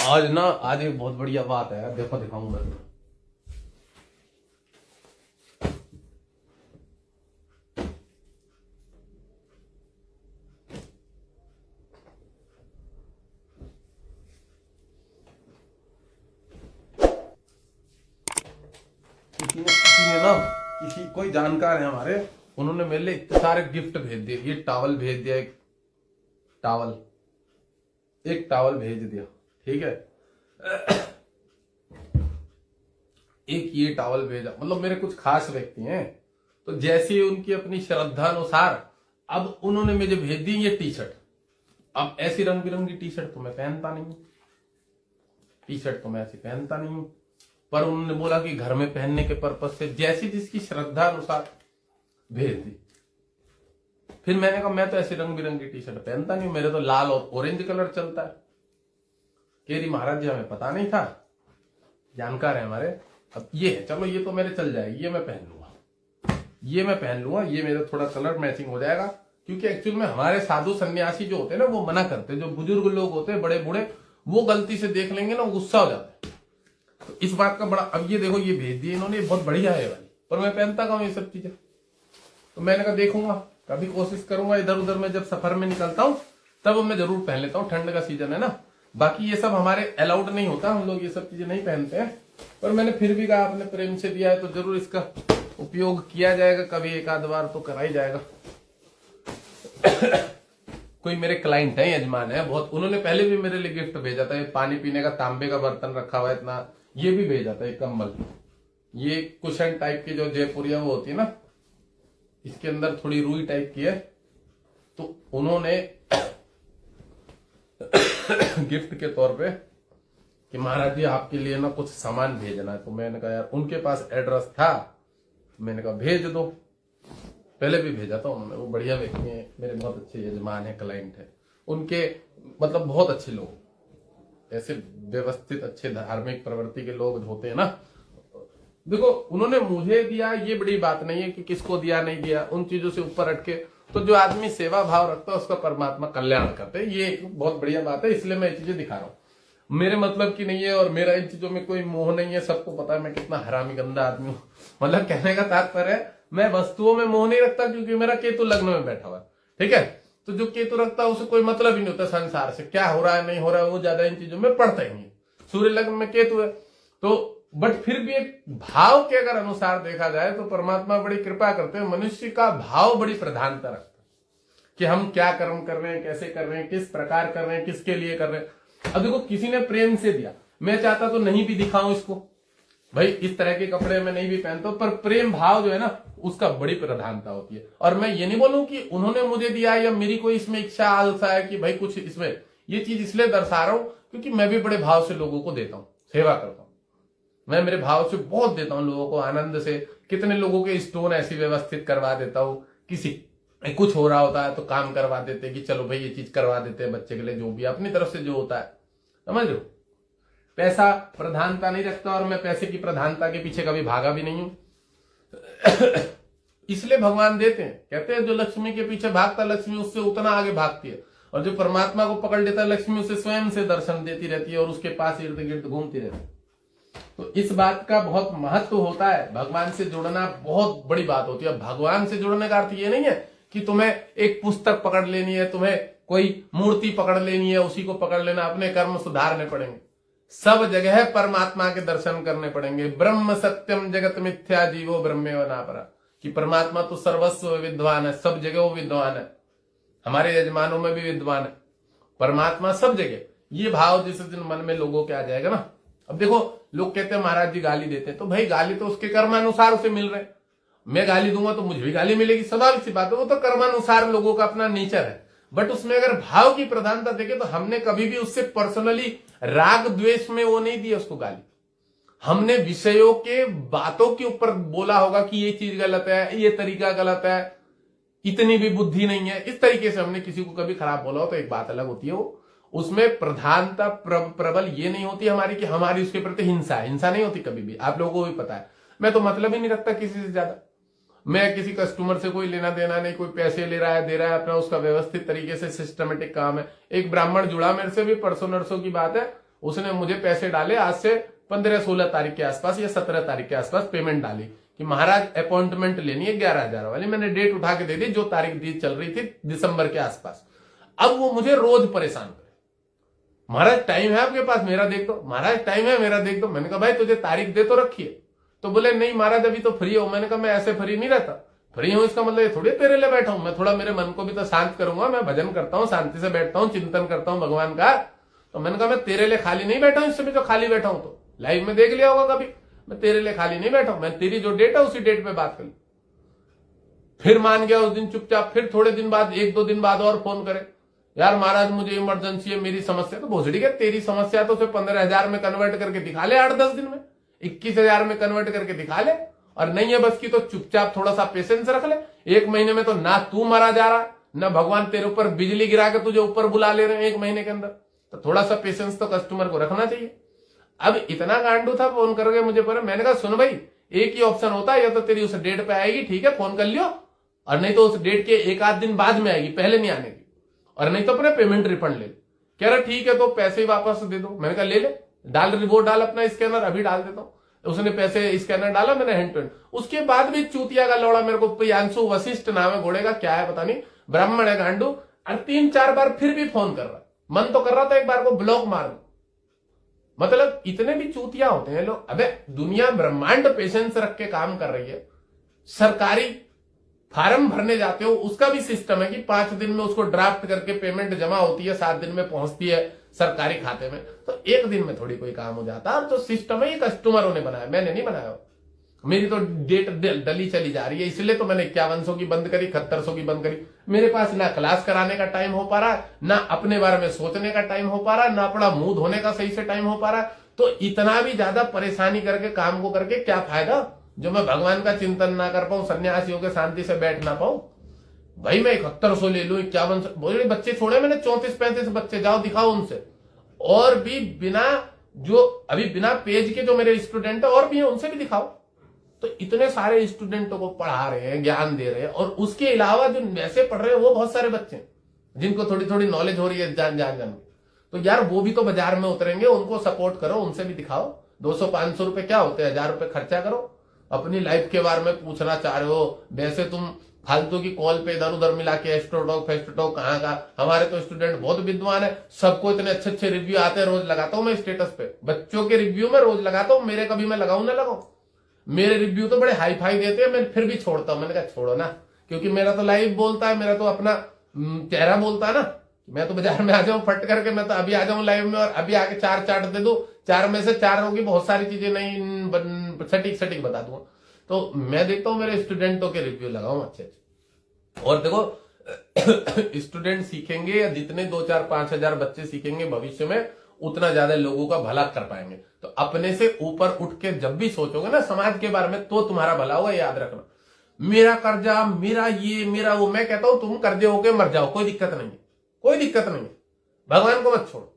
आज एक बहुत बढ़िया बात है, देखो दिखाऊंगा। किसी कोई जानकार है हमारे, उन्होंने मेरे लिए इतने सारे गिफ्ट भेज दिए। ये टावल भेज दिया, एक टावल भेज दिया, ठीक है। एक ये टावल भेजा, मतलब मेरे कुछ खास व्यक्ति हैं, तो जैसे उनकी अपनी श्रद्धा अनुसार अब उन्होंने मुझे भेज दी ये टी शर्ट। अब ऐसी रंग बिरंगी टी शर्ट तो मैं पहनता नहीं हूं, पर उन्होंने बोला कि घर में पहनने के पर्पज से जैसी जिसकी श्रद्धा अनुसार भेज दी। फिर मैंने कहा मैं तो ऐसी रंग बिरंगी टी शर्ट पहनता नहीं हूं, मेरे तो लाल और ऑरेंज कलर चलता है। कह रही महाराज जी हमें पता नहीं था, जानकार है हमारे। अब ये है, चलो ये तो मेरे चल जाएगी, ये मैं पहन लूंगा, ये मेरा थोड़ा कलर मैचिंग हो जाएगा। क्योंकि एक्चुअल में हमारे साधु सन्यासी जो होते हैं ना, वो मना करते हैं। जो बुजुर्ग लोग होते हैं, बड़े बूढ़े, वो गलती से देख लेंगे ना, गुस्सा हो जाता है। तो इस बात का बड़ा, अब ये देखो ये भेज दिए इन्होंने, बहुत बढ़िया है भाई, पर मैं पहनता कहाँ ये सब चीजें। तो मैंने कहा देखूंगा, कभी कोशिश करूंगा, इधर उधर में जब सफर में निकलता हूं तब मैं जरूर पहन लेता हूँ, ठंड का सीजन है ना। बाकी ये सब हमारे अलाउड नहीं होता, हम लोग ये सब चीजें नहीं पहनते हैं। पर मैंने फिर भी कहा आपने प्रेम से दिया है तो जरूर इसका उपयोग किया जाएगा, कभी एक आध बार तो करा ही जाएगा। कोई मेरे क्लाइंट है, यजमान है बहुत, उन्होंने पहले भी मेरे लिए गिफ्ट भेजा था। ये पानी पीने का तांबे का बर्तन रखा हुआ है इतना, ये भी भेजा था। एक कम्बल, ये कुशन टाइप की जो जयपुरिया वो होती है ना, इसके अंदर थोड़ी रुई टाइप की है, तो उन्होंने गिफ्ट के तौर पे कि महाराज जी आपके लिए ना कुछ सामान भेजना है। तो मैंने कहा यार, उनके पास एड्रेस था, तो मैंने कहा भेज दो। पहले भी भेजा था उन्होंने, वो बढ़िया व्यक्ति हैं, मेरे बहुत अच्छे यजमान है, क्लाइंट है उनके, मतलब बहुत अच्छे लोग, ऐसे व्यवस्थित अच्छे धार्मिक प्रवृत्ति के लोग होते हैं ना। देखो उन्होंने मुझे दिया, ये बड़ी बात नहीं है कि किसको दिया नहीं दिया, उन चीजों से ऊपर हटके तो जो आदमी सेवा भाव रखता है उसका परमात्मा कल्याण करते हैं, ये एक बहुत बढ़िया बात है। इसलिए मैं ये चीजें दिखा रहा हूं, मेरे मतलब की नहीं है, और मेरा इन चीजों में कोई मोह नहीं है। सबको पता है मैं कितना हरामी गंदा आदमी हूं। मतलब कहने का तात्पर्य है, मैं वस्तुओं में मोह नहीं रखता, क्योंकि मेरा केतु लग्न में बैठा हुआ है, ठीक है। तो जो केतु रखता है उसे कोई मतलब ही नहीं होता संसार से, क्या हो रहा है नहीं हो रहा है, वो ज्यादा इन चीजों में पड़ता ही नहीं। सूर्य लग्न में केतु है तो, बट फिर भी एक भाव के अगर अनुसार देखा जाए तो परमात्मा बड़ी कृपा करते हैं। मनुष्य का भाव बड़ी प्रधानता रखता है कि हम क्या कर्म कर रहे हैं, कैसे कर रहे हैं, किस प्रकार कर रहे हैं, किसके लिए कर रहे हैं। अब देखो किसी ने प्रेम से दिया, मैं चाहता तो नहीं भी दिखाऊं इसको, भाई इस तरह के कपड़े मैं नहीं भी पहनता, पर प्रेम भाव जो है ना उसका बड़ी प्रधानता होती है। और मैं ये नहीं बोलूं कि उन्होंने मुझे दिया या मेरी कोई इसमें इच्छा आलसा है कि भाई कुछ इसमें, ये चीज इसलिए दर्शा रहा हूं क्योंकि मैं भी बड़े भाव से लोगों को देता हूं, सेवा करता हूं। मैं मेरे भाव से बहुत देता हूं लोगों को, आनंद से। कितने लोगों के स्टोन ऐसी व्यवस्थित करवा देता हूं, किसी कुछ हो रहा होता है तो काम करवा देते कि चलो भाई ये चीज करवा देते हैं बच्चे के लिए, जो भी अपनी तरफ से जो होता है, समझ लो। पैसा प्रधानता नहीं रखता, और मैं पैसे की प्रधानता के पीछे कभी भागा भी नहीं हूं। इसलिए भगवान देते हैं, कहते हैं जो लक्ष्मी के पीछे भागता लक्ष्मी उससे उतना आगे भागती है, और जो परमात्मा को पकड़ लेता है लक्ष्मी उसे स्वयं से दर्शन देती रहती है और उसके पास इर्द गिर्द घूमती रहती है। तो इस बात का बहुत महत्व होता है, भगवान से जुड़ना बहुत बड़ी बात होती है। भगवान से जुड़ने का अर्थ ये नहीं है कि तुम्हें एक पुस्तक पकड़ लेनी है, तुम्हें कोई मूर्ति पकड़ लेनी है, उसी को पकड़ लेना, अपने कर्म सुधारने पड़ेंगे। सब जगह परमात्मा के दर्शन करने पड़ेंगे। ब्रह्म सत्यम जगत मिथ्या जीवो ब्रह्मेव नापरा, कि परमात्मा तो सर्वस्व विद्वान है, सब जगह वो विद्वान है। हमारे यजमानों में भी विद्वान है परमात्मा, सब जगह। ये भाव जिस दिन मन में लोगों के आ जाएगा ना, अब देखो लोग कहते हैं महाराज जी गाली देते हैं, तो भाई गाली तो उसके कर्मानुसार उसे मिल रहे। मैं गाली दूंगा तो मुझे भी गाली मिलेगी, स्वाभाविक सी बात है, वो तो कर्मानुसार लोगों का अपना नेचर है। बट उसमें अगर भाव की प्रधानता देखे तो हमने कभी भी उससे पर्सनली राग द्वेष में वो नहीं दिया उसको गाली। हमने विषयों के बातों के ऊपर बोला होगा कि ये चीज गलत है, ये तरीका गलत है, इतनी भी बुद्धि नहीं है, इस तरीके से हमने किसी को कभी खराब बोला हो तो एक बात अलग होती है। वो उसमें प्रधानता प्रबल ये नहीं होती हमारी कि हमारी उसके प्रति हिंसा है, हिंसा नहीं होती कभी भी, आप लोगों को भी पता है। मैं तो मतलब ही नहीं रखता किसी से ज्यादा, मैं किसी कस्टमर से कोई लेना देना नहीं, कोई पैसे ले रहा है दे रहा है, अपना उसका व्यवस्थित तरीके से सिस्टमेटिक काम है। एक ब्राह्मण जुड़ा मेरे से भी, परसों नरसों की बात है, उसने मुझे पैसे डाले आज से 15-16 तारीख के आसपास या 17 तारीख के आसपास पेमेंट डाली कि महाराज अपॉइंटमेंट लेनी है 11,000 वाली। मैंने डेट उठा के दे दी, जो तारीख दी चल रही थी दिसंबर के आसपास। अब वो मुझे रोज परेशान करे, महाराज टाइम है आपके पास मेरा देख दो, महाराज टाइम है मेरा देख दो। मैंने कहा भाई तुझे तारीख दे तो रखी है। तो बोले नहीं महाराज अभी तो फ्री हो। मैंने कहा मैं ऐसे फ्री नहीं रहता, फ्री हूं इसका मतलब ये थोड़ी तेरे लिए बैठा हूं, मैं थोड़ा मेरे मन को भी तो शांत करूंगा, मैं भजन करता हूं, शांति से बैठता हूं, चिंतन करता हूं भगवान का। तो मैंने कहा मैं तेरे लिए खाली नहीं बैठा हूं, इस समय जो खाली बैठा हूं तो लाइव में देख लिया होगा कभी, मैं तेरे लिए खाली नहीं बैठा हूं, मैं तेरी जो डेट है उसी डेट पे बात कर ली। फिर मान गया उस दिन चुपचाप। फिर थोड़े दिन बाद 1-2 दिन बाद और फोन करे, यार महाराज मुझे इमरजेंसी है, मेरी समस्या। तो भोसड़ी के तेरी समस्या तो उसे 15,000 में कन्वर्ट करके दिखा ले 8-10 दिन में, 21,000 में कन्वर्ट करके दिखा ले। और नहीं है बस की तो चुपचाप थोड़ा सा पेशेंस रख ले। 1 महीने में तो ना तू मारा जा रहा, ना भगवान तेरे ऊपर बिजली गिरा के तुझे ऊपर बुला ले रहे हैं 1 महीने के अंदर। तो थोड़ा सा पेशेंस तो कस्टमर को रखना चाहिए। अब इतना गांडू था फोन करके मुझे पर। मैंने कहा सुन भाई एक ही ऑप्शन होता है, या तो तेरी उस डेट पे आएगी ठीक है फोन कर लियो, और नहीं तो उस डेट के 1-8 दिन बाद में आएगी, पहले नहीं आने की, और नहीं तो अपने पेमेंट रिफंड ले। कह रहा ठीक है तो पैसे ही वापस दे दो। मैंने कहा ले ले, डाल रिपोर्ट डाल अपना स्कैनर, अभी डाल देता हूं। उसने पैसे स्कैनर डाला, मैंने हैंड टू हैंड। उसके बाद भी चूतिया का लौड़ा मेरे को, प्रियांशु वशिष्ठ नाम है घोड़े का, क्या है पता नहीं, ब्राह्मण है गांडू, और 3-4 बार फिर भी फोन कर रहा। मन तो कर रहा था एक बार को ब्लॉक मार दूं। मतलब इतने भी चूतिया होते हैं लोग। अबे दुनिया ब्रह्मांड पेशेंस रख के काम कर रही है। सरकारी फार्म भरने जाते हो उसका भी सिस्टम है कि 5 दिन में उसको ड्राफ्ट करके पेमेंट जमा होती है, 7 दिन में पहुंचती है सरकारी खाते में। तो 1 दिन में थोड़ी कोई काम हो जाता है। तो सिस्टम है ये कस्टमरों ने बनाया, मैंने नहीं बनाया। मेरी तो डेट डली चली जा रही है, इसलिए तो मैंने 5100 की बंद करी, 7100 की बंद करी। मेरे पास ना क्लास कराने का टाइम हो पा रहा, ना अपने बारे में सोचने का टाइम हो पा रहा, ना अपना मुंह धोने का सही से टाइम हो पा रहा। तो इतना भी ज्यादा परेशानी करके काम को करके क्या फायदा, जो मैं भगवान का चिंतन ना कर पाऊं, सन्यासियों के शांति से बैठ ना पाऊं। भाई मैं 7100 ले लू, 5100 बोले बच्चे छोड़े मैंने, 34-35 बच्चे, जाओ दिखाओ उनसे। और भी बिना जो अभी बिना पेज के जो मेरे स्टूडेंट है और भी है, उनसे भी दिखाओ। तो इतने सारे स्टूडेंटों को पढ़ा रहे हैं, ज्ञान दे रहे हैं, और उसके अलावा जो वैसे पढ़ रहे हैं वो बहुत सारे बच्चे हैं जिनको थोड़ी थोड़ी नॉलेज हो रही है जान के। तो यार वो भी तो बाजार में उतरेंगे, उनको सपोर्ट करो, उनसे भी दिखाओ। 200-500 रुपए क्या होते हैं, 1000 रुपए खर्चा करो। अपनी लाइफ के बारे में पूछना चाह रहे हो, वैसे तुम फालतू की कॉल पे इधर उधर मिला के एस्ट्रोटॉक फेस्ट्रोटॉक कहाँ का। हमारे तो स्टूडेंट बहुत विद्वान है, सबको इतने अच्छे अच्छे रिव्यू आते हैं, रोज लगाता हूं मैं स्टेटस पे, बच्चों के रिव्यू में रोज लगाता हूं। मेरे कभी मैं लगाऊं ना लगाऊं, मेरे रिव्यू तो बड़े हाई फाई देते हैं, मैं फिर भी छोड़ता हूं। मैंने कहा छोड़ो ना, क्योंकि मेरा तो लाइव बोलता है, मेरा तो अपना चेहरा बोलता है ना। मैं तो बाजार में आ जाऊं फट करके, मैं तो अभी आ जाऊं लाइव में और अभी आके 4 चार्ट दे दो, 4 में से 4 होगी, बहुत सारी चीजें नहीं सटीक बता दूंगा। तो मैं देखता हूं मेरे स्टूडेंटों के रिव्यू लगाऊं अच्छे अच्छे। और देखो स्टूडेंट सीखेंगे, या जितने 2-4-5 हजार बच्चे सीखेंगे भविष्य में, उतना ज्यादा लोगों का भला कर पाएंगे। तो अपने से ऊपर उठ के जब भी सोचोगे ना समाज के बारे में, तो तुम्हारा भला होगा, याद रखना। मेरा कर्जा, मेरा ये, मेरा वो, मैं कहता हूं तुम कर्जे होके मर जाओ, कोई दिक्कत नहीं है, कोई दिक्कत नहीं है। भगवान को मत छोड़ो,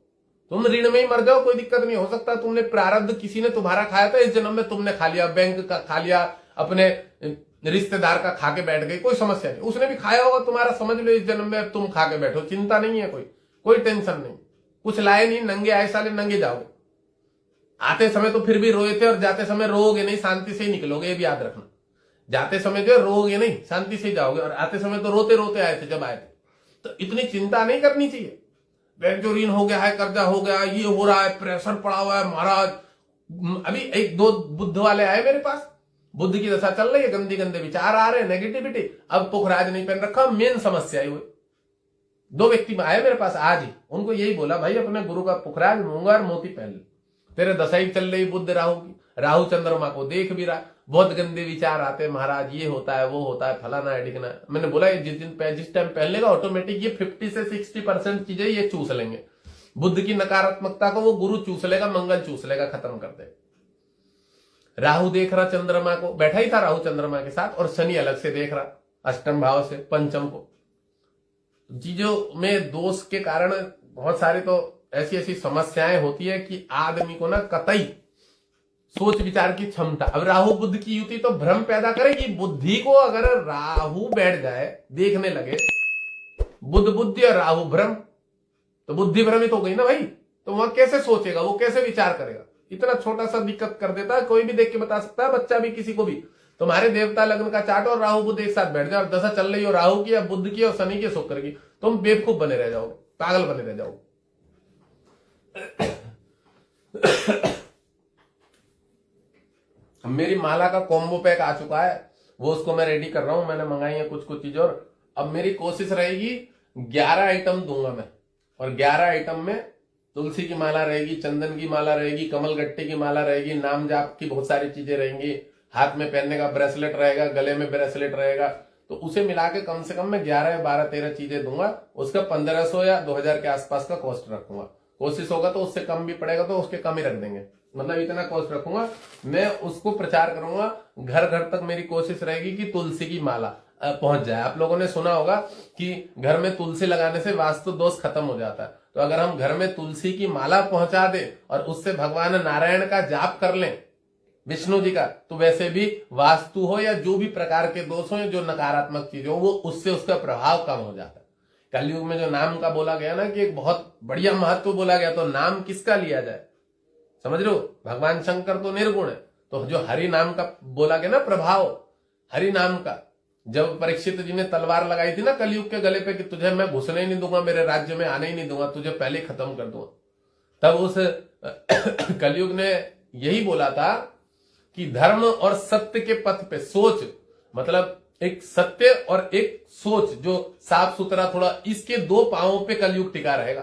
तुम ऋण में ही मर जाओ, कोई दिक्कत नहीं। हो सकता तुमने प्रारब्ध किसी ने तुम्हारा खाया था, इस जन्म में तुमने खा लिया, बैंक का खा लिया, अपने रिश्तेदार का खा के बैठ गई, कोई समस्या नहीं। उसने भी खाया होगा तुम्हारा, समझ लो इस जन्म में तुम खा के बैठो, चिंता नहीं है, कोई टेंशन नहीं। कुछ लाए नहीं, नंगे आए साले, नंगे जाओगे। आते समय तो फिर भी रोए थे, और जाते समय रोओगे नहीं, शांति से ही निकलोगे, ये भी याद रखना। जाते समय जो रोओगे नहीं, शांति से ही जाओगे, और आते समय तो रोते रोते आए थे जब आए थे। तो इतनी चिंता नहीं करनी चाहिए। बैंक जो ऋण हो गया है, कर्जा हो गया, ये हो रहा है, प्रेशर पड़ा हुआ है महाराज। अभी 1-2 बुद्ध वाले आए मेरे पास, बुद्ध की दशा चल रही है, गंदे गंदे विचार आ रहे हैं, नेगेटिविटी। अब पुखराज नहीं पहन रखा, मेन समस्या ही हुई। 2 व्यक्ति आए मेरे पास आज ही, उनको यही बोला भाई अपने गुरु का पुखराज मूंगा और मोती पहन ले, तेरे दशा ही चल रही बुद्ध राहु की, राहु चंद्रमा को देख भी रहा, बहुत गंदे विचार आते हैं महाराज, ये होता है वो होता है, फलाना है ढिकना है। मैंने बोला ये जिस टाइम पहन लेगा ऑटोमेटिक ये 50 से 60% चीजें ये चूस लेंगे। बुद्ध की नकारात्मकता को वो गुरु चूस लेगा, मंगल चूस लेगा, खत्म कर दे। राहु देख रहा चंद्रमा को, बैठा ही था राहु चंद्रमा के साथ, और शनि अलग से देख रहा अष्टम भाव से पंचम को। चीजों में दोष के कारण बहुत सारी तो ऐसी ऐसी समस्याएं होती है कि आदमी को ना कतई सोच विचार की क्षमता। अब राहु बुद्ध की युति तो भ्रम पैदा करेगी। बुद्धि को अगर राहु बैठ जाए, देखने लगे बुद्ध बुद्धि और राहु भ्रम, तो बुद्धि भ्रमित हो गई ना भाई। तो वहां कैसे सोचेगा, वो कैसे विचार करेगा। इतना छोटा सा दिक्कत कर देता है, कोई भी देख के बता सकता है, बच्चा भी, किसी को भी। तुम्हारे देवता लग्न का चार्ट और राहु बुध एक साथ बैठ जाए और दशा चल रही हो राहु की या बुध की और शनि की शुक्र की, तुम बेवकूफ बने रह जाओगे, पागल बने रह जाओगे। मेरी माला का कॉम्बो पैक आ चुका है, वो उसको मैं रेडी कर रहा हूं, मैंने मंगाई है कुछ कुछ चीजें। और अब मेरी कोशिश रहेगी 11 आइटम दूंगा मैं, और 11 आइटम में तुलसी की माला रहेगी, चंदन की माला रहेगी, कमल गट्टे की माला रहेगी, नाम जाप की बहुत सारी चीजें रहेंगी, हाथ में पहनने का ब्रेसलेट रहेगा, गले में ब्रेसलेट रहेगा। तो उसे मिला के कम से कम मैं 11 या 12 13 चीजें दूंगा। उसका 1500 या 2000 के आसपास का कॉस्ट रखूंगा। कोशिश होगा तो उससे कम भी पड़ेगा तो उसके कम ही रख देंगे, मतलब इतना कॉस्ट रखूंगा। मैं उसको प्रचार करूंगा, घर घर तक मेरी कोशिश रहेगी कि तुलसी की माला पहुंच जाए। आप लोगों ने सुना होगा कि घर में तुलसी लगाने से वास्तु दोष खत्म हो जाता है। तो अगर हम घर में तुलसी की माला पहुंचा दे और उससे भगवान नारायण का जाप कर लें, विष्णु जी का, तो वैसे भी वास्तु हो या जो भी प्रकार के दोष हो, जो नकारात्मक चीज हो, वो उससे उसका प्रभाव कम हो जाता है। कलयुग में जो नाम का बोला गया ना कि एक बहुत बढ़िया महत्व बोला गया, तो नाम किसका लिया जाए, समझ रहे हो। भगवान शंकर तो निर्गुण है, तो जो हरि नाम का बोला गया ना प्रभाव, हरि नाम का, जब परीक्षित जी ने तलवार लगाई थी ना कलयुग के गले पे कि तुझे मैं घुसने ही नहीं दूंगा, मेरे राज्य में आने ही नहीं दूंगा, तुझे पहले खत्म कर दूंगा, तब उस कलयुग ने यही बोला था कि धर्म और सत्य के पथ पे सोच, मतलब एक सत्य और एक सोच जो साफ सुथरा, थोड़ा इसके दो पांवों पे कलयुग टिका रहेगा।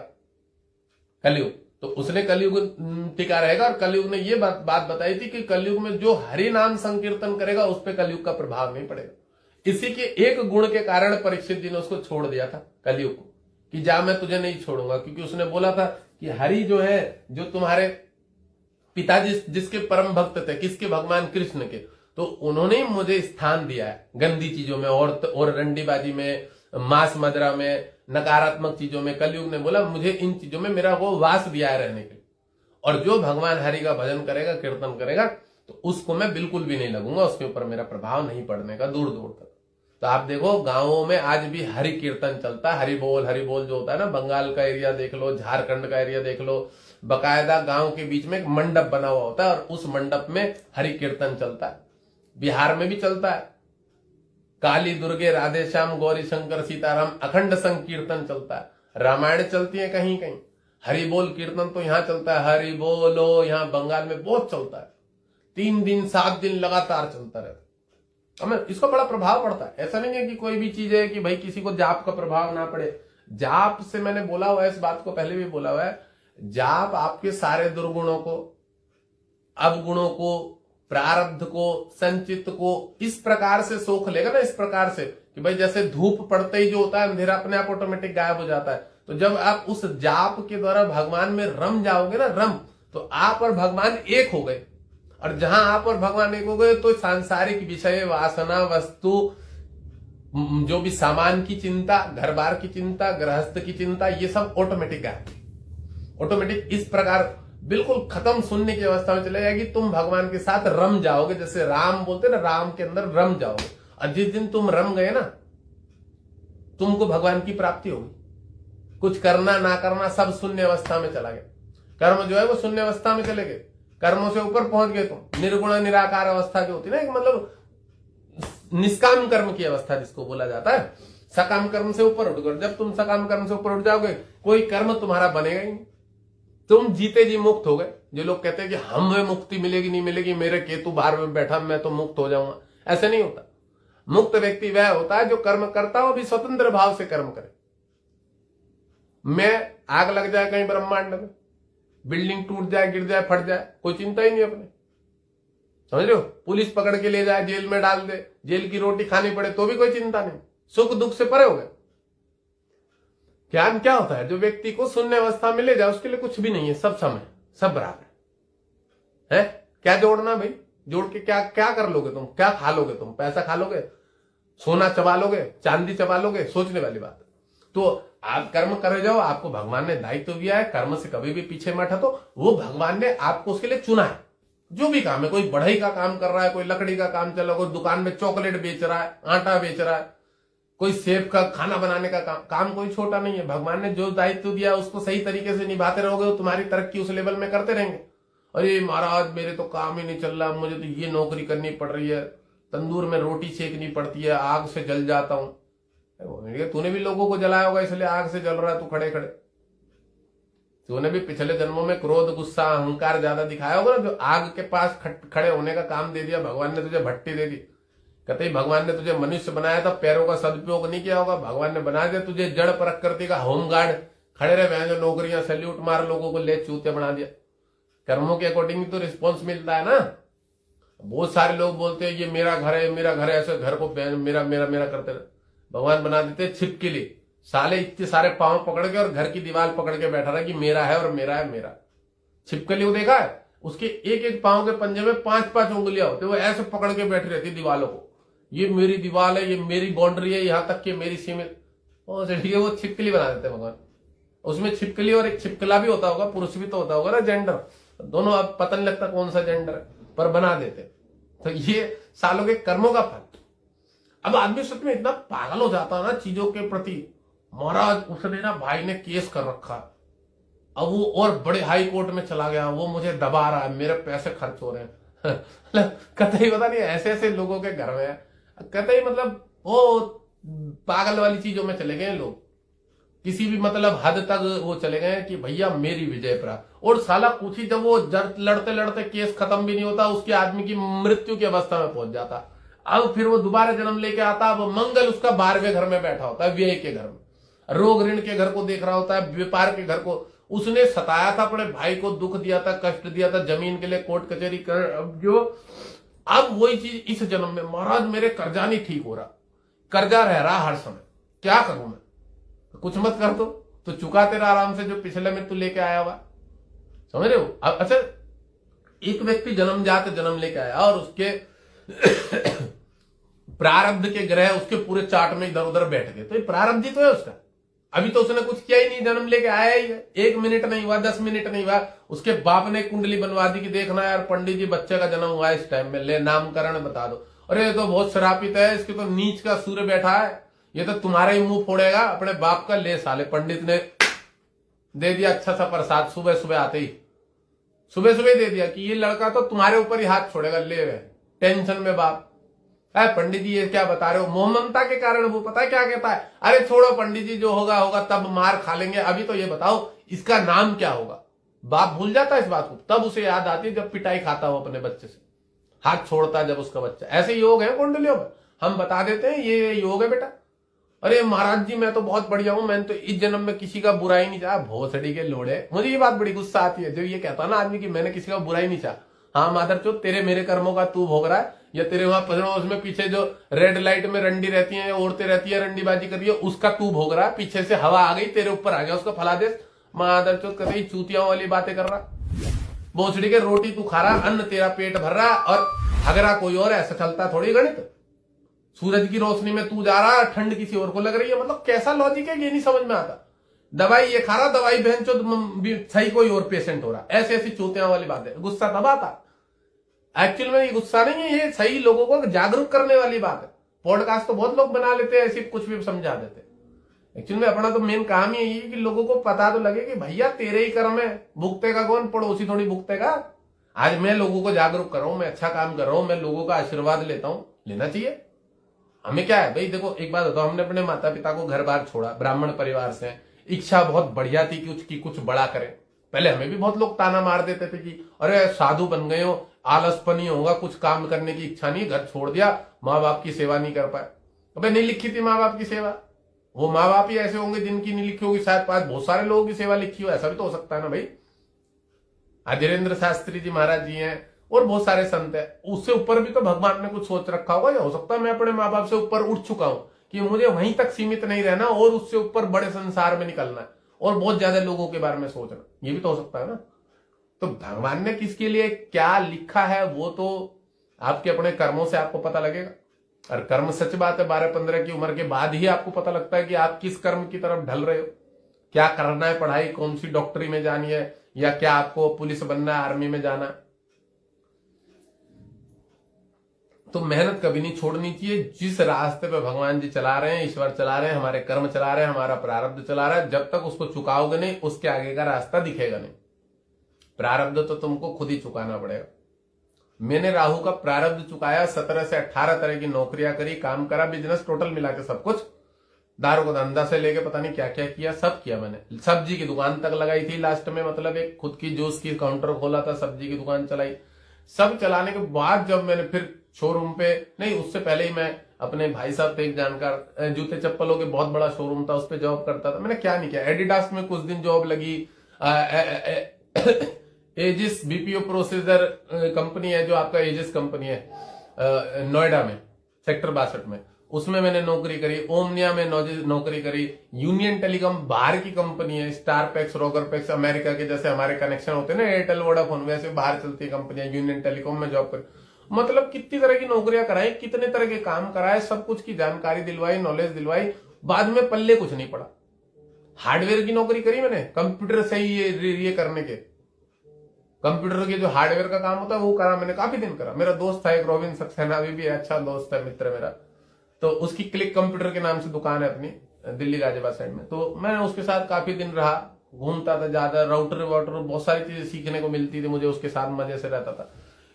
कलयुग तो उसने कलयुग टिका रहेगा। और कलयुग ने ये बात बताई थी कि कलयुग में जो हरि नाम संकीर्तन करेगा उस पर कलयुग का प्रभाव नहीं पड़ेगा। इसी के एक गुण के कारण परीक्षित जी ने उसको छोड़ दिया था कलयुग को, कि जा मैं तुझे नहीं छोड़ूंगा, क्योंकि उसने बोला था कि हरि जो है, जो तुम्हारे पिताजी जिसके परम भक्त थे, किसके, भगवान कृष्ण के, तो उन्होंने ही मुझे स्थान दिया है गंदी चीजों में और रंडीबाजी में, मांस मदिरा में, नकारात्मक चीजों में। कलयुग ने बोला मुझे इन चीजों में मेरा वो वास दिया है रहने के लिए, और जो भगवान हरि का भजन करेगा, कीर्तन करेगा, तो उसको मैं बिल्कुल भी नहीं लगूंगा, उसके ऊपर मेरा प्रभाव नहीं पड़ने का, दूर दूर तक। तो आप देखो गांवों में आज भी हरि कीर्तन चलता है, हरि बोल जो होता है ना, बंगाल का एरिया देख लो, झारखंड का एरिया देख लो, बकायदा गांव के बीच में एक मंडप बना हुआ होता है और उस मंडप में हरि कीर्तन चलता है। बिहार में भी चलता है, काली दुर्गे राधे श्याम गौरी शंकर सीताराम अखंड संकीर्तन चलता है। रामायण चलती है कहीं कहीं, हरि बोल कीर्तन तो यहां चलता है, हरि बोलो, यहां बंगाल में बहुत चलता है, 3 दिन 7 दिन लगातार चलता रहता है। हमें इसका बड़ा प्रभाव पड़ता है। ऐसा नहीं है कि कोई भी चीज है कि भाई किसी को जाप का प्रभाव ना पड़े। जाप से मैंने बोला हुआ है, इस बात को पहले भी बोला हुआ है, जाप आपके सारे दुर्गुणों को, अवगुणों को, प्रारब्ध को, संचित को इस प्रकार से सोख लेगा ना, इस प्रकार से कि भाई जैसे धूप पड़ते ही जो होता है अंधेरा अपने आप ऑटोमेटिक गायब हो जाता है। तो जब आप उस जाप के द्वारा भगवान में रम जाओगे ना, रम, तो आप और भगवान एक हो गए। और जहां आप और भगवान एक हो गए तो सांसारिक विषय, वासना, वस्तु, जो भी सामान की चिंता, घर बार की चिंता, गृहस्थ की चिंता, ये सब ऑटोमेटिक गायब, ऑटोमेटिक इस प्रकार बिल्कुल खत्म, शून्य की अवस्था में चले जाएगी। तुम भगवान के साथ रम जाओगे, जैसे राम बोलते ना, राम के अंदर रम जाओगे। और जिस दिन तुम रम गए ना, तुमको भगवान की प्राप्ति होगी। कुछ करना ना करना सब शून्य अवस्था में चला गया। कर्म जो है वो शून्य अवस्था में चले गए, कर्मों से ऊपर पहुंच गए तुम। निर्गुण निराकार अवस्था जो होती है ना, एक मतलब निष्काम कर्म की अवस्था जिसको बोला जाता है, सकाम कर्म से ऊपर उठ गए। जब तुम सकाम कर्म से ऊपर उठ जाओगे, कोई कर्म तुम्हारा बनेगा ही नहीं, तुम जीते जी मुक्त हो गए। जो लोग कहते हैं कि हमें मुक्ति मिलेगी नहीं मिलेगी, मेरे केतु बाहर में बैठा, मैं तो मुक्त हो जाऊंगा, ऐसे नहीं होता। मुक्त व्यक्ति वह होता है जो कर्म करता हो भी स्वतंत्र भाव से कर्म करे। मैं आग लग जाए कहीं ब्रह्मांड में, बिल्डिंग टूट जाए, गिर जाए, फट जाए, कोई चिंता ही नहीं अपने, समझ रहे हो। पुलिस पकड़ के ले जाए, जेल में डाल दे, जेल की रोटी खानी पड़े तो भी कोई चिंता नहीं, सुख दुख से परे हो गए। ज्ञान क्या होता है, जो व्यक्ति को शून्य अवस्था में ले जाए उसके लिए कुछ भी नहीं है, सब समय, सब बराबर है। क्या जोड़ना भाई, जोड़ के क्या क्या कर लोगे तुम, क्या खा लोगे तुम, पैसा खा लोगे, सोना चबा लोगे, चांदी चबा लोगे, सोचने वाली बात। तो आप कर्म करे जाओ, आपको भगवान ने दायित्व दिया है, कर्म से कभी भी पीछे मत हटो। वो भगवान ने आपको उसके लिए चुना है। जो भी काम है, कोई बढ़ई का काम कर रहा है, कोई लकड़ी का काम चल रहा है, कोई दुकान में चॉकलेट बेच रहा है, आटा बेच रहा है, कोई शेफ का खाना बनाने का काम कोई छोटा नहीं है। भगवान ने जो दायित्व दिया उसको सही तरीके से निभाते रहोगे तो तुम्हारी तरक्की उस लेवल में करते रहेंगे। अरे महाराज मेरे तो काम ही नहीं चल रहा, मुझे तो ये नौकरी करनी पड़ रही है, तंदूर में रोटी सेकनी पड़ती है, आग से जल जाता हूं। तूने भी लोगों को जलाया होगा इसलिए आग से जल रहा है तू खड़े खड़े। तूने भी पिछले जन्मों में क्रोध गुस्सा अहंकार ज्यादा दिखाया होगा ना, जो आग के पास खड़े होने का काम दे दिया। भगवान ने तुझे भट्टी दे दी। कहते ही भगवान ने तुझे मनुष्य बनाया था, पैरों का सदुपयोग नहीं किया होगा। भगवान ने बना दिया तुझे जड़ प्रकृति का होमगार्ड, खड़े रहे जो नौकरियां सैल्यूट मार लोगों को ले चूते बना दिया। कर्मों के अकॉर्डिंग तो रिस्पॉन्स मिलता है ना। बहुत सारे लोग बोलते हैं ये मेरा घर है, मेरा घर है, ऐसे घर को मेरा मेरा मेरा करते रहे। भगवान बना देते छिपकली, साले इतने सारे पांव पकड़ के और घर की दीवार पकड़ के बैठा रहा कि मेरा है और मेरा है मेरा। छिपकली को देखा है, उसके एक एक पांव के पंजे में 5-5 उंगलियां होती, वो ऐसे पकड़ के बैठी रहती दीवारों को। ये मेरी दीवार है, ये मेरी बाउंड्री है, यहां तक कि मेरी सीमित। वो छिपकली बना देते भगवान। उसमें छिपकली और एक छिपकला भी होता होगा, पुरुष भी तो होता होगा ना, जेंडर दोनों। अब पता नहीं लगता कौन सा जेंडर है, पर बना देते। तो ये सालों के कर्मों का फल। अब आदमी सच में इतना पागल हो जाता है ना चीजों के प्रति। महाराज उसने ना भाई ने केस कर रखा, अब वो और बड़े हाई कोर्ट में चला गया, वो मुझे दबा रहा है, मेरे पैसे खर्च हो रहे हैं। कतई पता नहीं ऐसे ऐसे लोगों के घर में कतई मतलब वो पागल वाली चीजों में चले गए लोग। किसी भी मतलब हद तक वो चले गए कि भैया मेरी विजय प्राप्त। और साला कुछ ही जब वो लड़ते लड़ते केस खत्म भी नहीं होता, उसके आदमी की मृत्यु की अवस्था में पहुंच जाता। अब फिर वो दोबारा जन्म लेके आता। अब मंगल उसका 12वें घर में बैठा होता है, व्यय के घर में, रोग ऋण के घर को देख रहा होता है, व्यापार के घर को। उसने सताया था अपने भाई को, दुख दिया था, कष्ट दिया था, जमीन के लिए कोर्ट कचहरी कर। अब वही चीज इस जन्म में, महाराज मेरे कर्जा नहीं ठीक हो रहा, कर्जा रह रहा हर समय, क्या करूं मैं? कुछ मत कर दो तो चुकाते रहा आराम से जो पिछले में तू लेके आया हुआ। समझ रहे हो? अच्छा, एक व्यक्ति जन्मजात जन्म लेके आया और उसके प्रारब्ध के ग्रह उसके पूरे चार्ट में इधर उधर बैठ गए, तो ये प्रारब्ध ही तो है उसका। अभी तो उसने कुछ किया ही नहीं, जन्म लेके आया ही है। 1 मिनट नहीं हुआ, 10 मिनट नहीं हुआ, उसके बाप ने कुंडली बनवा दी कि देखना यार पंडित जी बच्चे का जन्म हुआ इस टाइम में, ले नामकरण बता दो। अरे ये तो बहुत शरापित है, इसके तो नीच का सूर्य बैठा है, ये तो तुम्हारा ही मुंह फोड़ेगा अपने बाप का। ले साले पंडित ने दे दिया अच्छा सा प्रसाद, सुबह सुबह आते ही, सुबह सुबह दे दिया कि ये लड़का तो तुम्हारे ऊपर ही हाथ छोड़ेगा। ले गए टेंशन में बाप, है पंडित जी ये क्या बता रहे हो? मोहममता के कारण वो पता है क्या कहता है, अरे छोड़ो पंडित जी, जो होगा होगा, तब मार खा लेंगे, अभी तो ये बताओ इसका नाम क्या होगा। बाप भूल जाता है इस बात को, तब उसे याद आती है जब पिटाई खाता हो अपने बच्चे से, हाथ छोड़ता है जब उसका बच्चा। ऐसे योग है कुंडलियों में, हम बता देते हैं ये योग है बेटा। अरे महाराज जी मैं तो बहुत बढ़िया हूं, मैंने तो इस जन्म में किसी का बुराई नहीं चाहा। भोसड़ी के लोड़े, मुझे ये बात बड़ी गुस्सा आती है जब ये कहता ना आदमी कि मैंने किसी का बुराई नहीं चाहा। हाँ मादर चो, तेरे मेरे कर्मों का तू भोग रहा है, या तेरे वहां पड़ोस में पीछे जो रेड लाइट में रंडी रहती है, औरतें रहती है, रंडीबाजी कर रही है, उसका तू भोग रहा है। पीछे से हवा आ गई, तेरे ऊपर आ गया उसका फलादेश। मादर चो कभी चूतियां वाली बातें कर रहा। भोसड़ी के रोटी तू खा रहा, अन्न तेरा पेट भर रहा, और हगरा कोई और। ऐसा चलता थोड़ी गणित। सूरज की रोशनी में तू जा रहा, ठंड किसी और को लग रही है, मतलब कैसा लॉजिक है ये नहीं समझ में आता। दवाई ये खा रहा, दवाई बहन चो सही कोई और पेशेंट हो रहा। ऐसी ऐसी चूतियां वाली बातें, गुस्सा तब आता। एक्चुअल में ये गुस्सा नहीं है, ये सही लोगों को जागरूक करने वाली बात है। पॉडकास्ट तो बहुत लोग बना लेते हैं, ऐसे कुछ भी समझा देते हैं। एक्चुअल में अपना तो मेन काम ही यही है कि लोगों को पता तो लगे कि भैया तेरे ही कर्म है, भुगतेगा कौन? पड़ोसी थोड़ी भुगतेगा। आज मैं लोगों को जागरूक कर रहा हूं, मैं अच्छा काम कर रहा हूं, मैं लोगों का आशीर्वाद लेता हूं, लेना चाहिए। हमें क्या है भाई, देखो एक बात बताओ, हमने अपने माता पिता को घर बार छोड़ा, ब्राह्मण परिवार से, इच्छा बहुत बढ़िया थी कि कुछ बड़ा करें। पहले हमें भी बहुत लोग ताना मार देते थे कि अरे साधु बन गए हो, आलसपन ही होगा, कुछ काम करने की इच्छा नहीं, घर छोड़ दिया, माँ बाप की सेवा नहीं कर पाए। अबे नहीं लिखी थी माँ बाप की सेवा, वो माँ बाप ही ऐसे होंगे जिनकी नहीं लिखी होगी, शायद पास बहुत सारे लोगों की सेवा लिखी हो, ऐसा भी तो हो सकता है ना भाई। धीरेन्द्र शास्त्री जी महाराज जी हैं और बहुत सारे संत है, उससे ऊपर भी तो भगवान ने कुछ सोच रखा होगा। या हो सकता है मैं अपने माँ बाप से ऊपर उठ चुका हूं कि मुझे वहीं तक सीमित नहीं रहना और उससे ऊपर बड़े संसार में निकलना है और बहुत ज्यादा लोगों के बारे में सोचना, ये भी तो हो सकता है ना। तो भगवान ने किसके लिए क्या लिखा है वो तो आपके अपने कर्मों से आपको पता लगेगा। और कर्म सच बात है, 12-15 की उम्र के बाद ही आपको पता लगता है कि आप किस कर्म की तरफ ढल रहे हो, क्या करना है, पढ़ाई कौन सी डॉक्टरी में जानी है, या क्या आपको पुलिस बनना है, आर्मी में जाना है। तो मेहनत कभी नहीं छोड़नी चाहिए। जिस रास्ते पे भगवान जी चला रहे हैं, ईश्वर चला रहे हैं, हमारे कर्म चला रहे हैं, हमारा प्रारब्ध चला रहा है, जब तक उसको चुकाओगे नहीं उसके आगे का रास्ता दिखेगा नहीं। प्रारब्ध तो तुमको खुद ही चुकाना पड़ेगा। मैंने राहु का प्रारब्ध चुकाया, 17 से 18 तरह की नौकरियां करी, काम करा, बिजनेस टोटल मिला के सब कुछ, दारू का धंधा से लेके पता नहीं क्या क्या किया, सब किया मैंने। सब्जी की दुकान तक लगाई थी लास्ट में, मतलब एक खुद की जूस की काउंटर खोला था, सब्जी की दुकान चलाई। सब चलाने के बाद जब मैंने फिर शोरूम पे, नहीं उससे पहले ही मैं अपने भाई साहब थे एक जानकार, जूते चप्पलों के बहुत बड़ा शोरूम था, उस पर जॉब करता था। मैंने क्या नहीं किया, एडिडास में कुछ दिन जॉब लगी, एजिस बीपीओ प्रोसेसर कंपनी है जो आपका एजिस कंपनी है नोएडा में सेक्टर 62 में, उसमें मैंने नौकरी करी। ओमनिया में नौकरी करी। यूनियन टेलीकॉम बाहर की कंपनी है, स्टार पैक्स, रोगर पैक्स, अमेरिका के जैसे हमारे कनेक्शन होते हैं ना, एयरटेल वोडाफोन, वैसे बाहर चलती है कंपनियां। यूनियन टेलीकॉम में जॉब करी, मतलब कितनी तरह की नौकरियां कराई, कितने तरह के काम कराए, सब कुछ की जानकारी दिलवाई, नॉलेज दिलवाई। बाद में पल्ले कुछ नहीं पड़ा। हार्डवेयर की नौकरी करी मैंने, कंप्यूटर से ही ये करने के, कंप्यूटर के जो हार्डवेयर का काम होता है वो करा मैंने, काफी दिन करा। मेरा दोस्त था एक रोबिन सक्सेना, अभी भी अच्छा दोस्त है, मित्र मेरा, तो उसकी क्लिक कंप्यूटर के नाम से दुकान है अपनी दिल्ली गाजियाबाद साइड में। तो मैंने उसके साथ काफी दिन रहा, घूमता था ज्यादा, राउटर वाउटर बहुत सारी चीजें सीखने को मिलती थी मुझे, उसके साथ मजे से रहता था।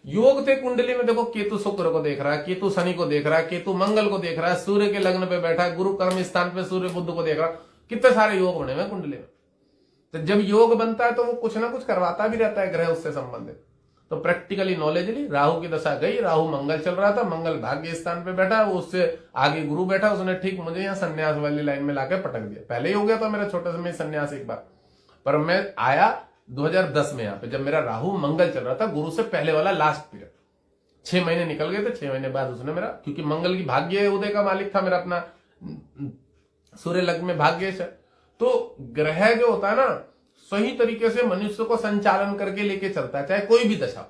योग थे कुंडली में, देखो केतु शुक्र को देख रहा है, केतु शनि को देख रहा है, केतु मंगल को देख रहा है, सूर्य के लग्न पे बैठा है, गुरु कर्म स्थान पे सूर्य बुध को देख रहा है, कितने सारे योग बने हुए कुंडली में। तो जब योग बनता है तो वो कुछ ना कुछ करवाता भी रहता है ग्रह उससे संबंधित। तो प्रैक्टिकली नॉलेज ली। राहु की दशा गई, राहु मंगल चल रहा था, मंगल भाग्य स्थान पे बैठा, उससे आगे गुरु बैठा, उसने ठीक मुझे यहाँ संन्यास वाली लाइन में लाके पटक दिया। पहले ही हो गया था मेरा छोटे समय संन्यास एक बार, पर मैं आया 2010 में यहाँ पे, जब मेरा राहु मंगल चल रहा था, गुरु से पहले वाला लास्ट पीरियड। 6 महीने निकल गए थे, 6 महीने बाद उसने मेरा, क्योंकि मंगल की भाग्य उदय का मालिक था मेरा अपना, सूर्य लग्न में भाग्य है। तो ग्रह जो होता है ना, सही तरीके से मनुष्य को संचालन करके लेके चलता है, चाहे कोई भी दशा।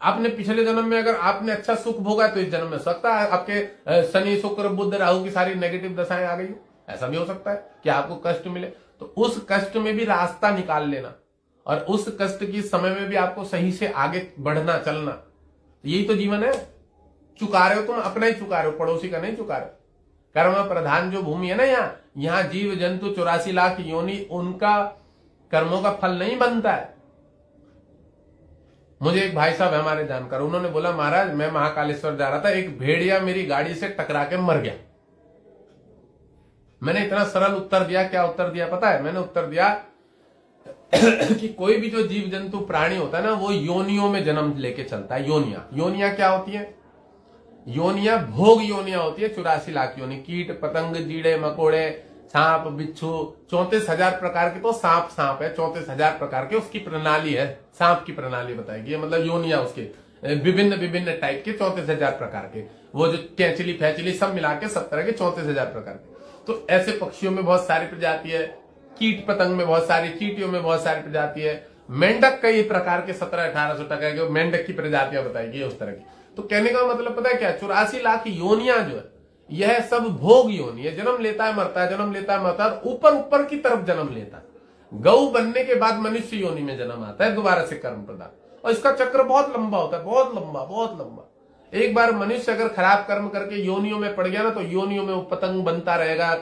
आपने पिछले जन्म में अगर आपने अच्छा सुख भोगा तो इस जन्म में सकता है आपके शनि शुक्र बुध राहु की सारी नेगेटिव दशाएं आ गई, ऐसा भी हो सकता है कि आपको कष्ट मिले। तो उस कष्ट में भी रास्ता निकाल लेना, और उस कष्ट की समय में भी आपको सही से आगे बढ़ना, चलना, यही तो जीवन है। चुका रहे हो तुम, अपना ही चुका रहे हो, पड़ोसी का नहीं चुका रहे हो। कर्म प्रधान जो भूमि है ना, यहाँ जीव जंतु 84 लाख योनि, उनका कर्मों का फल नहीं बनता है। मुझे एक भाई साहब हमारे जानकार, उन्होंने बोला महाराज मैं महाकालेश्वर जा रहा था, एक भेड़िया मेरी गाड़ी से टकरा के मर गया। मैंने इतना सरल उत्तर दिया, क्या उत्तर दिया पता है? मैंने उत्तर दिया कि कोई भी जो जीव जंतु प्राणी होता है ना, वो योनियों में जन्म लेके चलता है। योनिया क्या होती है? योनिया भोग योनिया होती है, 84 लाख योनि, कीट पतंग जीड़े मकोड़े सांप बिच्छू, 34,000 प्रकार के, तो सांप है 34,000 प्रकार के, उसकी प्रणाली है, सांप की प्रणाली बताएगी, मतलब योनिया उसके विभिन्न विभिन्न टाइप के 34,000 प्रकार के, वो जो कैंचली फैचली सब मिला के सब तरह के 34,000 प्रकार के। तो ऐसे पक्षियों में बहुत सारी प्रजाति है, कीट पतंग में बहुत सारी, चींटियों में बहुत सारी प्रजाति है, मेंढक कई प्रकार के 1700-1800 टका के मेंढक की प्रजातियां बताएगी उस तरह की। तो कहने का मतलब पता है क्या? 84 लाख योनिया जो है, यह सब भोग योनि है, जन्म लेता है मरता है, जन्म लेता है मरता है, ऊपर ऊपर की तरफ जन्म लेता है। गौ बनने के बाद मनुष्य योनि में जन्म आता है दोबारा से कर्म प्रदान, और इसका चक्र बहुत लंबा होता है, बहुत लंबा बहुत लंबा। एक बार मनुष्य अगर खराब कर्म करके योनियों में पड़ गया ना, तो योनियों में वो पतंग बनता रहेगा,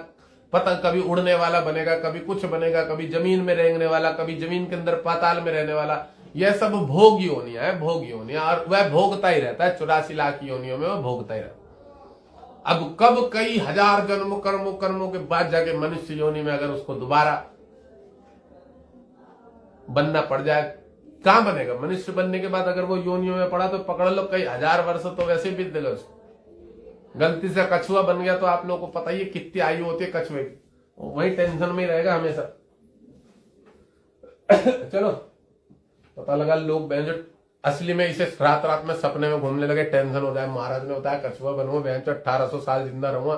पतंग कभी उड़ने वाला बनेगा, कभी कुछ बनेगा, कभी जमीन में रेंगने वाला, कभी जमीन के अंदर पाताल में रहने वाला। यह सब भोग योनिया है, भोग योनिया, और वह भोगता ही रहता है। 84 लाख योनियों में वह भोगता ही रहता है। अब कब कई हजार जन्म कर्मों के बाद जाके मनुष्य योनि में अगर उसको दोबारा बनना पड़ जाए, कहां बनेगा? मनुष्य बनने के बाद अगर वो योनियों में पड़ा तो पकड़ लो कई हजार वर्ष तो वैसे बीत देगा उसको। गलती से कछुआ बन गया तो आप लोगों को पता ही है कितनी आयु होती है कछुए की, वही टेंशन में ही रहेगा हमेशा। चलो पता लगा लोग बेंजट असली में इसे रात में सपने में घूमने लगे, टेंशन हो जाए। महाराज ने बताया कछुआ बनूंगा, बेंजट 1800 साल जिंदा रहूंगा,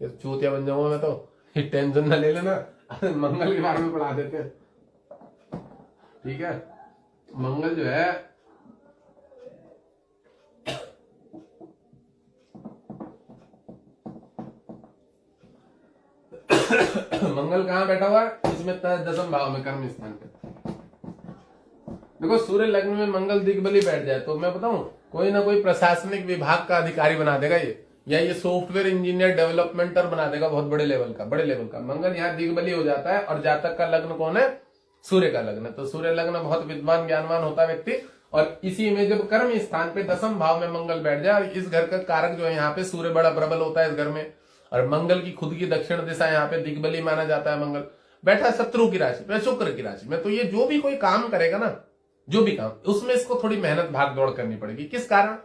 ये चूतिया बन जाऊंगा मैं, तो ये टेंशन न ले लेना। मंगल के बारे में पढ़ा देते हैं, ठीक है? मंगल जो है मंगल कहां बैठा हुआ है? इसमें 10वें भाव में, कर्म स्थान पे। देखो सूर्य लग्न में मंगल दिग्बली बैठ जाए तो मैं बताऊं कोई ना कोई प्रशासनिक विभाग का अधिकारी बना देगा ये, या ये सॉफ्टवेयर इंजीनियर डेवलपमेंटर बना देगा बहुत बड़े लेवल का। मंगल यहाँ दिग्बली हो जाता है और जातक का लग्न कौन है? सूर्य का लग्न। तो सूर्य लग्न बहुत विद्वान ज्ञानवान होता है व्यक्ति, और इसी में जब कर्म स्थान पे 10वें भाव में मंगल बैठ जाए, और इस घर का कारक जो है यहाँ पे सूर्य बड़ा प्रबल होता है इस घर में, और मंगल की खुद की दक्षिण दिशा यहाँ पे दिग्बली माना जाता है। मंगल बैठा शत्रु की राशि में, शुक्र की राशि में, तो ये जो भी कोई काम करेगा ना, जो भी काम, उसमें इसको थोड़ी मेहनत भाग दौड़ करनी पड़ेगी। किस कारण?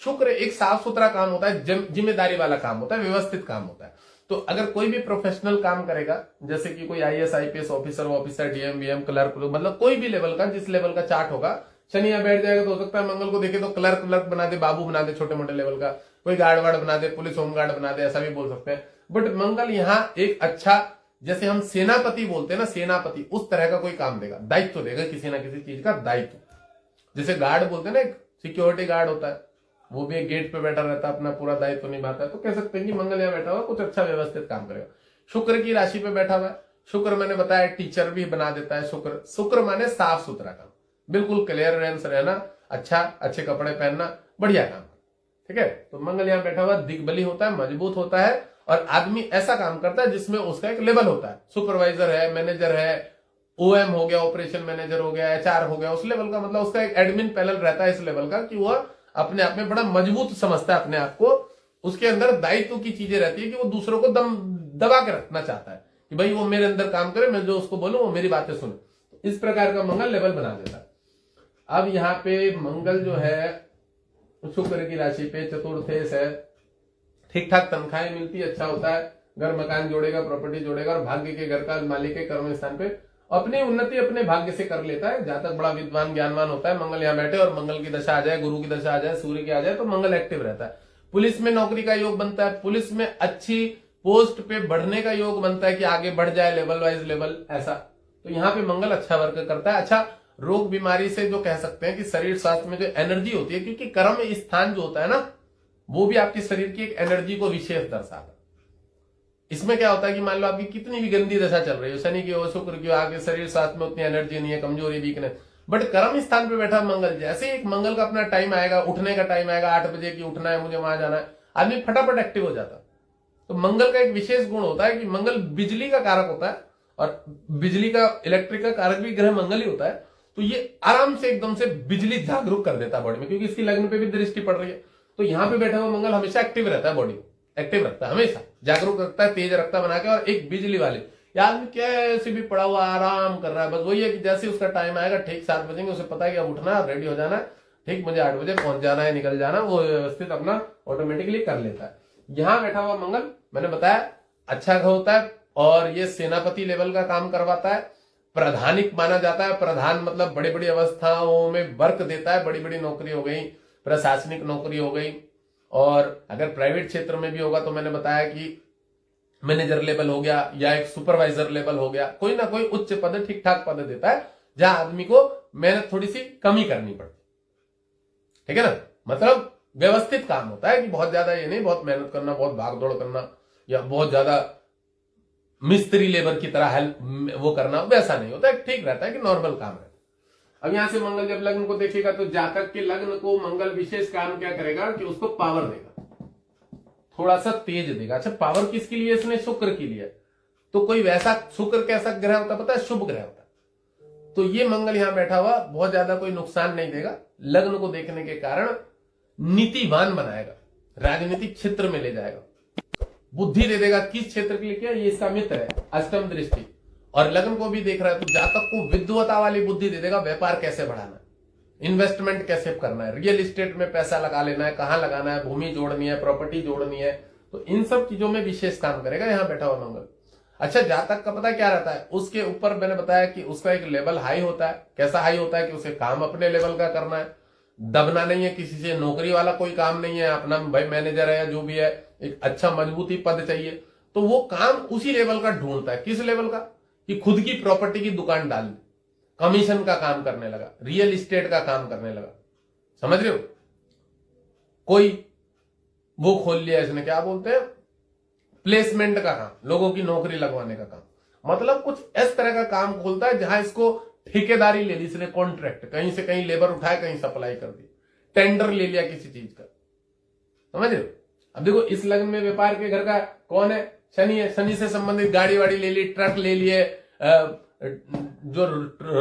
शुक्र एक साफ सुथरा काम होता है, जिम्मेदारी वाला काम होता है, व्यवस्थित काम होता है। तो अगर कोई भी प्रोफेशनल काम करेगा, जैसे कि कोई IAS IPS officer DM VM clerk, मतलब कोई भी लेवल का, जिस लेवल का चार्ट होगा, शनि यहाँ बैठ जाएगा तो हो सकता है मंगल को देखे तो क्लर्क बना दे, बाबू बना दे, छोटे मोटे लेवल का, कोई गार्ड वार्ड बना दे, पुलिस होमगार्ड बना दे, ऐसा भी बोल सकते हैं। बट मंगल यहाँ एक अच्छा, जैसे हम सेनापति बोलते हैं ना, सेनापति, उस तरह का कोई काम देगा, दायित्व देगा, किसी ना किसी चीज का दायित्व। जैसे गार्ड बोलते हैं ना, एक सिक्योरिटी गार्ड होता है, वो भी एक गेट पे बैठा रहता है, अपना पूरा दायित्व निभाता है। तो कह सकते हैं कि मंगल यहाँ बैठा हुआ कुछ अच्छा व्यवस्थित काम करेगा। शुक्र की राशि पे बैठा हुआ है, शुक्र मैंने बताया टीचर भी बना देता है। शुक्र माने साफ सुथरा काम, बिल्कुल क्लियरेंस रहना, अच्छा, अच्छे कपड़े पहनना, बढ़िया काम, ठीक है। तो मंगल यहाँ बैठा हुआ दिग्बली होता है, मजबूत होता है, और आदमी ऐसा काम करता है जिसमें उसका एक लेवल होता है, सुपरवाइजर है, मैनेजर है, ओएम हो गया, ऑपरेशन मैनेजर हो गया, एचआर हो गया, उस लेवल का, मतलब उसका एक एडमिन पैनल रहता है इस लेवल का, कि वह अपने आप में बड़ा मजबूत समझता है अपने आप को। उसके अंदर दायित्व की चीजें रहती है कि वो दूसरों को दबा के रखना चाहता है कि भाई वो मेरे अंदर काम करे, मैं जो उसको बोलूं वो मेरी बातें सुने। इस प्रकार का मंगल लेवल बना देता है। अब यहाँ पे मंगल जो है शुक्र की राशि पे चतुर्थेश है, ठीक ठाक तनख्वाहें मिलती है, अच्छा होता है, घर मकान जोड़ेगा, प्रॉपर्टी जोड़ेगा, और भाग्य के घर का मालिक है, कर्म स्थान पे अपनी उन्नति अपने भाग्य से कर लेता है। जहां तक बड़ा विद्वान ज्ञानवान होता है, मंगल यहाँ बैठे और मंगल की दशा आ जाए, गुरु की दशा आ जाए, सूर्य की आ जाए, तो मंगल एक्टिव रहता है। पुलिस में नौकरी का योग बनता है, पुलिस में अच्छी पोस्ट पे बढ़ने का योग बनता है कि आगे बढ़ जाए लेवल वाइज लेवल, ऐसा। तो यहाँ पे मंगल अच्छा वर्क करता है। अच्छा, रोग बीमारी से जो कह सकते हैं कि शरीर स्वास्थ्य में जो एनर्जी होती है, क्योंकि कर्म स्थान जो होता है ना, वो भी आपके शरीर की एक एनर्जी को विशेष दर्शाता है। इसमें क्या होता है कि मान लो आपकी कितनी भी गंदी दशा चल रही हो, शनि की हो, शुक्र की हो, आगे शरीर स्वास्थ्य में उतनी एनर्जी नहीं है, कमजोरी, वीकनेस, बट कर्म स्थान पे बैठा मंगल, जैसे एक मंगल का अपना टाइम आएगा, उठने का टाइम आएगा, 8 बजे की उठना है, मुझे वहां जाना है, आदमी फटाफट एक्टिव हो जाता है। तो मंगल का एक विशेष गुण होता है कि मंगल बिजली का कारक होता है, और बिजली का, इलेक्ट्रिक का कारक भी ग्रह मंगल ही होता है। तो ये आराम से एकदम से बिजली जागरूक कर देता है बॉडी में, क्योंकि इसकी लग्न पे भी दृष्टि पड़ रही है। तो यहाँ पे बैठा हुआ मंगल हमेशा एक्टिव रहता है, बॉडी एक्टिव रखता है, हमेशा जागरूक रखता है, तेज रखता बना के। और एक बिजली वाले आदमी कैसे भी पड़ा हुआ आराम कर रहा है, बस वही है कि जैसे उसका टाइम आएगा, ठीक 7 बजेंगे, उसे पता है कि अब उठना है, रेडी हो जाना है, ठीक मुझे 8 बजे पहुंच जाना है, निकल जाना, वो व्यवस्थित अपना ऑटोमेटिकली कर लेता है। यहाँ बैठा हुआ मंगल मैंने बताया अच्छा होता है, और ये सेनापति लेवल का काम करवाता है, प्रधानिक माना जाता है। प्रधान मतलब बड़ी बड़ी अवस्थाओं में वर्क देता है, बड़ी बड़ी नौकरी हो गई, प्रशासनिक नौकरी हो गई, और अगर प्राइवेट क्षेत्र में भी होगा तो मैंने बताया कि मैनेजर लेवल हो गया, या एक सुपरवाइजर लेवल हो गया, कोई ना कोई उच्च पद, ठीक ठाक पद देता है, जहां आदमी को मेहनत थोड़ी सी कमी करनी पड़ती, ठीक है ना। मतलब व्यवस्थित काम होता है कि बहुत ज्यादा ये नहीं, बहुत मेहनत करना, बहुत भागदौड़ करना, या बहुत ज्यादा मिस्त्री लेबर की तरह हेल्प वो करना, वैसा नहीं होता है, ठीक रहता है कि नॉर्मल काम है। अब यहां से मंगल जब लग्न को देखेगा तो जातक के लग्न को मंगल विशेष काम क्या करेगा कि उसको पावर देगा, थोड़ा सा तेज देगा। अच्छा, पावर किसके लिए? इसने शुक्र के लिए। तो कोई वैसा, शुक्र कैसा ग्रह होता है पता है? शुभ ग्रह होता है। तो ये मंगल यहां बैठा हुआ बहुत ज्यादा कोई नुकसान नहीं देगा, लग्न को देखने के कारण नीतिवान बनाएगा, राजनीतिक क्षेत्र में ले जाएगा, बुद्धि दे देगा। किस क्षेत्र के लिए? क्या ये इसका मित्र है, अष्टम दृष्टि, और लग्न को भी देख रहा है, तो जातक को विद्वता वाली बुद्धि दे देगा, व्यापार कैसे बढ़ाना है, इन्वेस्टमेंट कैसे करना है, रियल एस्टेट में पैसा लगा लेना है, कहां लगाना है, भूमि जोड़नी है, प्रॉपर्टी जोड़नी है, तो इन सब चीजों में विशेष काम करेगा यहां बैठा हुआ मंगल। अच्छा, जातक का पता क्या रहता है? उसके ऊपर मैंने बताया कि उसका एक लेवल हाई होता है। कैसा हाई होता है कि उसे काम अपने लेवल का करना है, दबना नहीं है किसी से, नौकरी वाला कोई काम नहीं है, अपना भाई मैनेजर है या जो भी है, एक अच्छा मजबूती पद चाहिए, तो वो काम उसी लेवल का ढूंढता है। किस लेवल का? कि खुद की प्रॉपर्टी की दुकान डाल दी, कमीशन का काम करने लगा, रियल एस्टेट का काम करने लगा, समझ रहे हो? कोई वो खोल लिया इसने, क्या बोलते हैं, प्लेसमेंट का काम, लोगों की नौकरी लगवाने का काम, मतलब कुछ इस तरह का काम खोलता है जहां इसको ठेकेदारी ले ली इसने, कॉन्ट्रैक्ट, कहीं से कहीं लेबर उठाए, कहीं सप्लाई कर दी, टेंडर ले लिया किसी चीज का, समझ रहे हो। अब देखो इस लगन में व्यापार के घर का कौन है, शनि है, शनि से संबंधित गाड़ी वाड़ी ले ली, ट्रक ले लिए, जो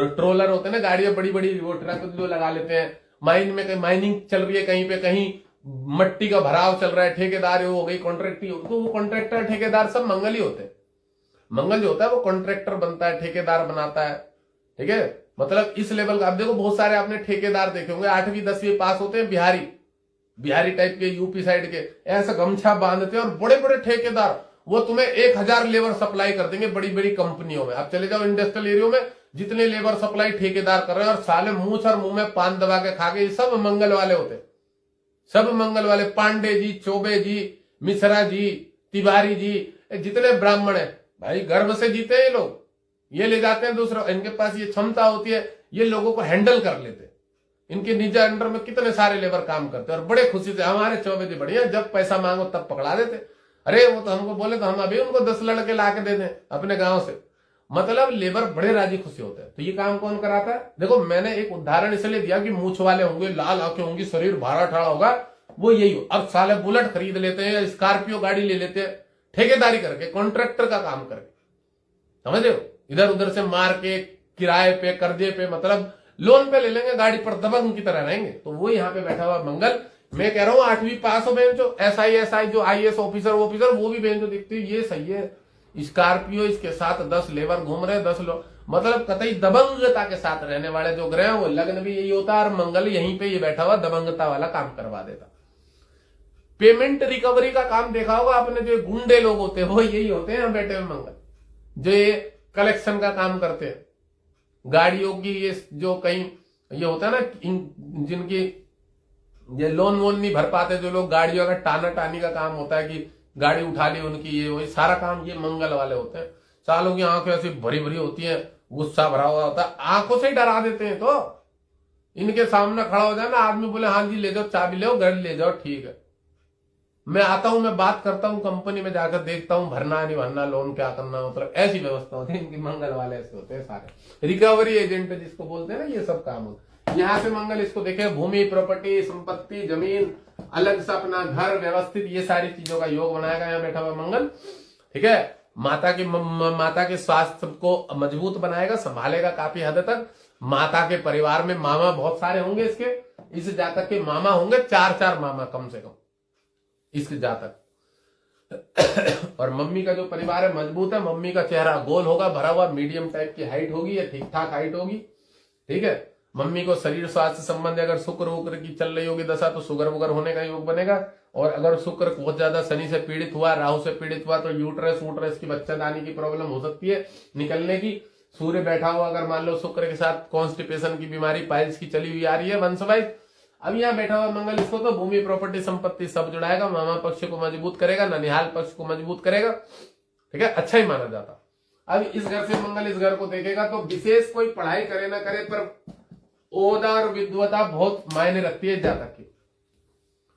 ट्रोलर होते हैं ना गाड़ियां बड़ी बड़ी, वो ट्रक जो लगा लेते हैं, माइन में कहीं माइनिंग चल रही है, कहीं पे कहीं मट्टी का भराव चल रहा है, ठेकेदार हो गई, कॉन्ट्रैक्ट हो, तो वो कॉन्ट्रैक्टर ठेकेदार सब मंगल ही होते हैं। मंगल जो होता है वो कॉन्ट्रैक्टर बनता है, ठेकेदार बनाता है, ठीक है। मतलब इस लेवल का, अब देखो बहुत सारे आपने ठेकेदार देखे होंगे 8वीं 10वीं पास होते हैं, बिहारी टाइप के, यूपी साइड के, ऐसा गमछा बांधते हैं, और बड़े बड़े ठेकेदार, वो तुम्हें 1000 लेबर सप्लाई कर देंगे बड़ी बड़ी कंपनियों में। आप चले जाओ इंडस्ट्रियल एरिया में, जितने लेबर सप्लाई ठेकेदार कर रहे हैं, और साले मुंह और मुंह में पान दबा के खा के, सब मंगल वाले होते हैं, सब मंगल वाले, पांडे जी, चौबे जी, मिश्रा जी, तिवारी जी, जितने ब्राह्मण है भाई, गर्व से जीते हैं ये लोग, ये ले जाते हैं दूसरों, इनके पास ये क्षमता होती है, ये लोगों को हैंडल कर लेते हैं, इनके निजी अंडर में कितने सारे लेबर काम करते हैं, और बड़े खुशी से। हमारे चौबे जी बढ़िया, जब पैसा मांगो तब पकड़ा देते, अरे वो तो हमको बोले तो हम अभी उनको 10 लड़के ला के दे दें अपने गांव से, मतलब लेबर बड़े राजी खुशी होते हैं। तो ये काम कौन कराता है, देखो मैंने एक उदाहरण इसलिए दिया कि मूछ वाले होंगे, लाल आंखें होंगी, शरीर भारा ठाड़ा होगा, वो यही हो। अब साले बुलेट खरीद लेते हैं या स्कॉर्पियो गाड़ी ले लेते हैं, ठेकेदारी करके, कॉन्ट्रैक्टर का काम करके, समझ रहे हो, इधर उधर से मार के, किराए पे, कर्जे पे, मतलब लोन पे ले लेंगे, गाड़ी पर दबंग की तरह रहेंगे। तो वो यहाँ पे बैठा हुआ मंगल, मैं कह रहा हूँ 8वीं पास हो, बेंचो एसआई जो IAS ऑफिसर वो भी बेंचो दिखती है, ये सही है, स्कॉर्पियो इसके साथ 10 लेबर घूम रहे, 10 लोग, मतलब कतई दबंगता के साथ रहने वाले जो ग्रह हैं, वो लग्न भी यही होता है, और मंगल यहीं पे ये बैठा हुआ दबंगता वाला काम करवा देता। पेमेंट रिकवरी का काम देखा होगा आपने, जो गुंडे लोग होते हैं वो यही होते हैं, बैठे हुए मंगल, जो ये कलेक्शन का काम करते हैं, गाड़ियों की, ये जो कहीं ये होता है ना, जिनकी ये लोन वोन नहीं भर पाते, जो लोग गाड़ियों का टाना टानी का काम होता है, कि गाड़ी उठा ली उनकी, ये वही सारा काम ये मंगल वाले होते हैं। सालों की आंखें ऐसी भरी भरी होती हैं, गुस्सा भरा हुआ होता है, आंखों से ही डरा देते हैं। तो इनके सामने खड़ा हो जाए ना आदमी, बोले हाँ जी ले जाओ, चाबी ले गाड़ी ले जाओ, ठीक है, मैं आता हूं, मैं बात करता हूं, कंपनी में जाकर देखता हूं भरना नहीं भरना, लोन क्या करना, मतलब ऐसी व्यवस्था होती है इनकी। मंगल वाले ऐसे होते हैं सारे, रिकवरी एजेंट जिसको बोलते हैं ना, ये सब काम होता है। यहाँ से मंगल इसको देखे, भूमि, प्रॉपर्टी, संपत्ति, जमीन, अलग से अपना घर व्यवस्थित, ये सारी चीजों का योग बनाएगा यहाँ बैठा हुआ मंगल, ठीक है। माता के स्वास्थ्य को मजबूत बनाएगा, संभालेगा काफी हद तक। माता के परिवार में मामा बहुत सारे होंगे, इसके इस जातक के मामा होंगे 4 मामा कम से कम इसके जातक। और मम्मी का जो परिवार है मजबूत है, मम्मी का चेहरा गोल होगा, भरा हुआ, मीडियम टाइप की हाइट होगी या ठीक ठाक हाइट होगी, ठीक है। मम्मी को शरीर स्वास्थ्य संबंधी अगर शुक्र वुक्र की चल रही होगी दशा, तो शुगर वुगर होने का योग बनेगा। और अगर शुक्र बहुत ज्यादा शनि से पीड़ित हुआ, राहु से पीड़ित हुआ, तो यूट्रस की बच्चादानी की प्रॉब्लम हो सकती है निकलने की। सूर्य बैठा हुआ अगर मान लो शुक्र के साथ कॉन्स्टिपेशन की बीमारी, पाइल्स की चली हुई आ रही है वंशवाइज। अब यहाँ बैठा हुआ मंगल इसको तो भूमि, प्रॉपर्टी, संपत्ति सब जुड़ाएगा, मामा पक्ष को मजबूत करेगा, ननिहाल पक्ष को मजबूत करेगा, ठीक है, अच्छा ही माना जाता। अब इस घर से मंगल इस घर को देखेगा, तो विशेष कोई पढ़ाई करे ना करे, पर ओदा और विद्वता बहुत मायने रखती है जातक की।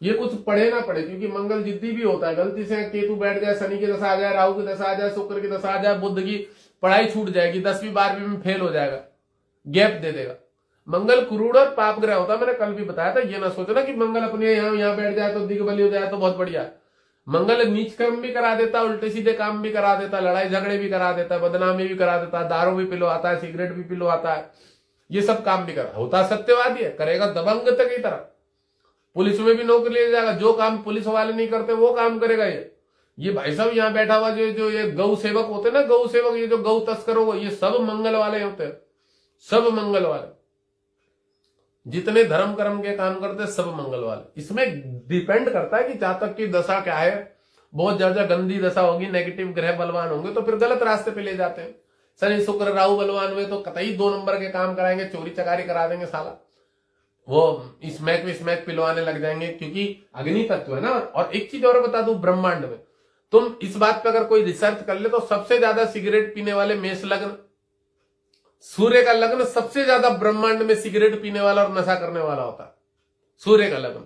ये कुछ पढ़े ना पढ़े, क्योंकि मंगल जिद्दी भी होता है, गलती से केतु बैठ जाए, शनि की दशा आ जाए, राहु की दशा आ जाए, शुक्र की दशा आ जाए, बुध की, पढ़ाई छूट जाएगी, 10वीं 12वीं में फेल हो जाएगा, गैप दे देगा। मंगल क्रूर और पाप ग्रह होता है, मैंने कल भी बताया था। ये ना सोचना कि मंगल अपने यहाँ बैठ जाए तो दिग्बली हो जाए तो बहुत बढ़िया। मंगल नीच कर्म भी करा देता, उल्टे सीधे काम भी करा देता, लड़ाई झगड़े भी करा देता, बदनामी भी करा देता, दारू भी पिलवाता है, सिगरेट भी पिलवाता है, ये सब काम भी करा होता। सत्यवादी है, करेगा दबंग की तरह, पुलिस में भी नौकरी ले जाएगा, जो काम पुलिस वाले नहीं करते वो काम करेगा ये भाई साहब यहाँ बैठा हुआ जो ये गौ सेवक होते हैं ना, गौ सेवक, ये जो गौ तस्कर हो, ये सब मंगल वाले होते हैं, सब मंगल वाले, जितने धर्म कर्म के काम करते हैं सब मंगल वाले। इसमें डिपेंड करता है कि जातक की दशा क्या है। बहुत ज्यादा गंदी दशा होगी, नेगेटिव ग्रह बलवान होंगे तो फिर गलत रास्ते पे ले जाते हैं। शनि शुक्र राहु बलवान हुए तो कतई 2 नंबर के काम कराएंगे, चोरी चकारी करा देंगे साला, वो स्मैक पिलवाने लग जाएंगे, क्योंकि अग्नि तत्व है ना। और एक चीज और बता दूं, ब्रह्मांड में तुम इस बात पे अगर कोई रिसर्च कर ले तो सबसे ज्यादा सिगरेट पीने वाले मेष लग्न, सूर्य का लग्न सबसे ज्यादा ब्रह्मांड में सिगरेट पीने वाला और नशा करने वाला होता है, सूर्य का लग्न।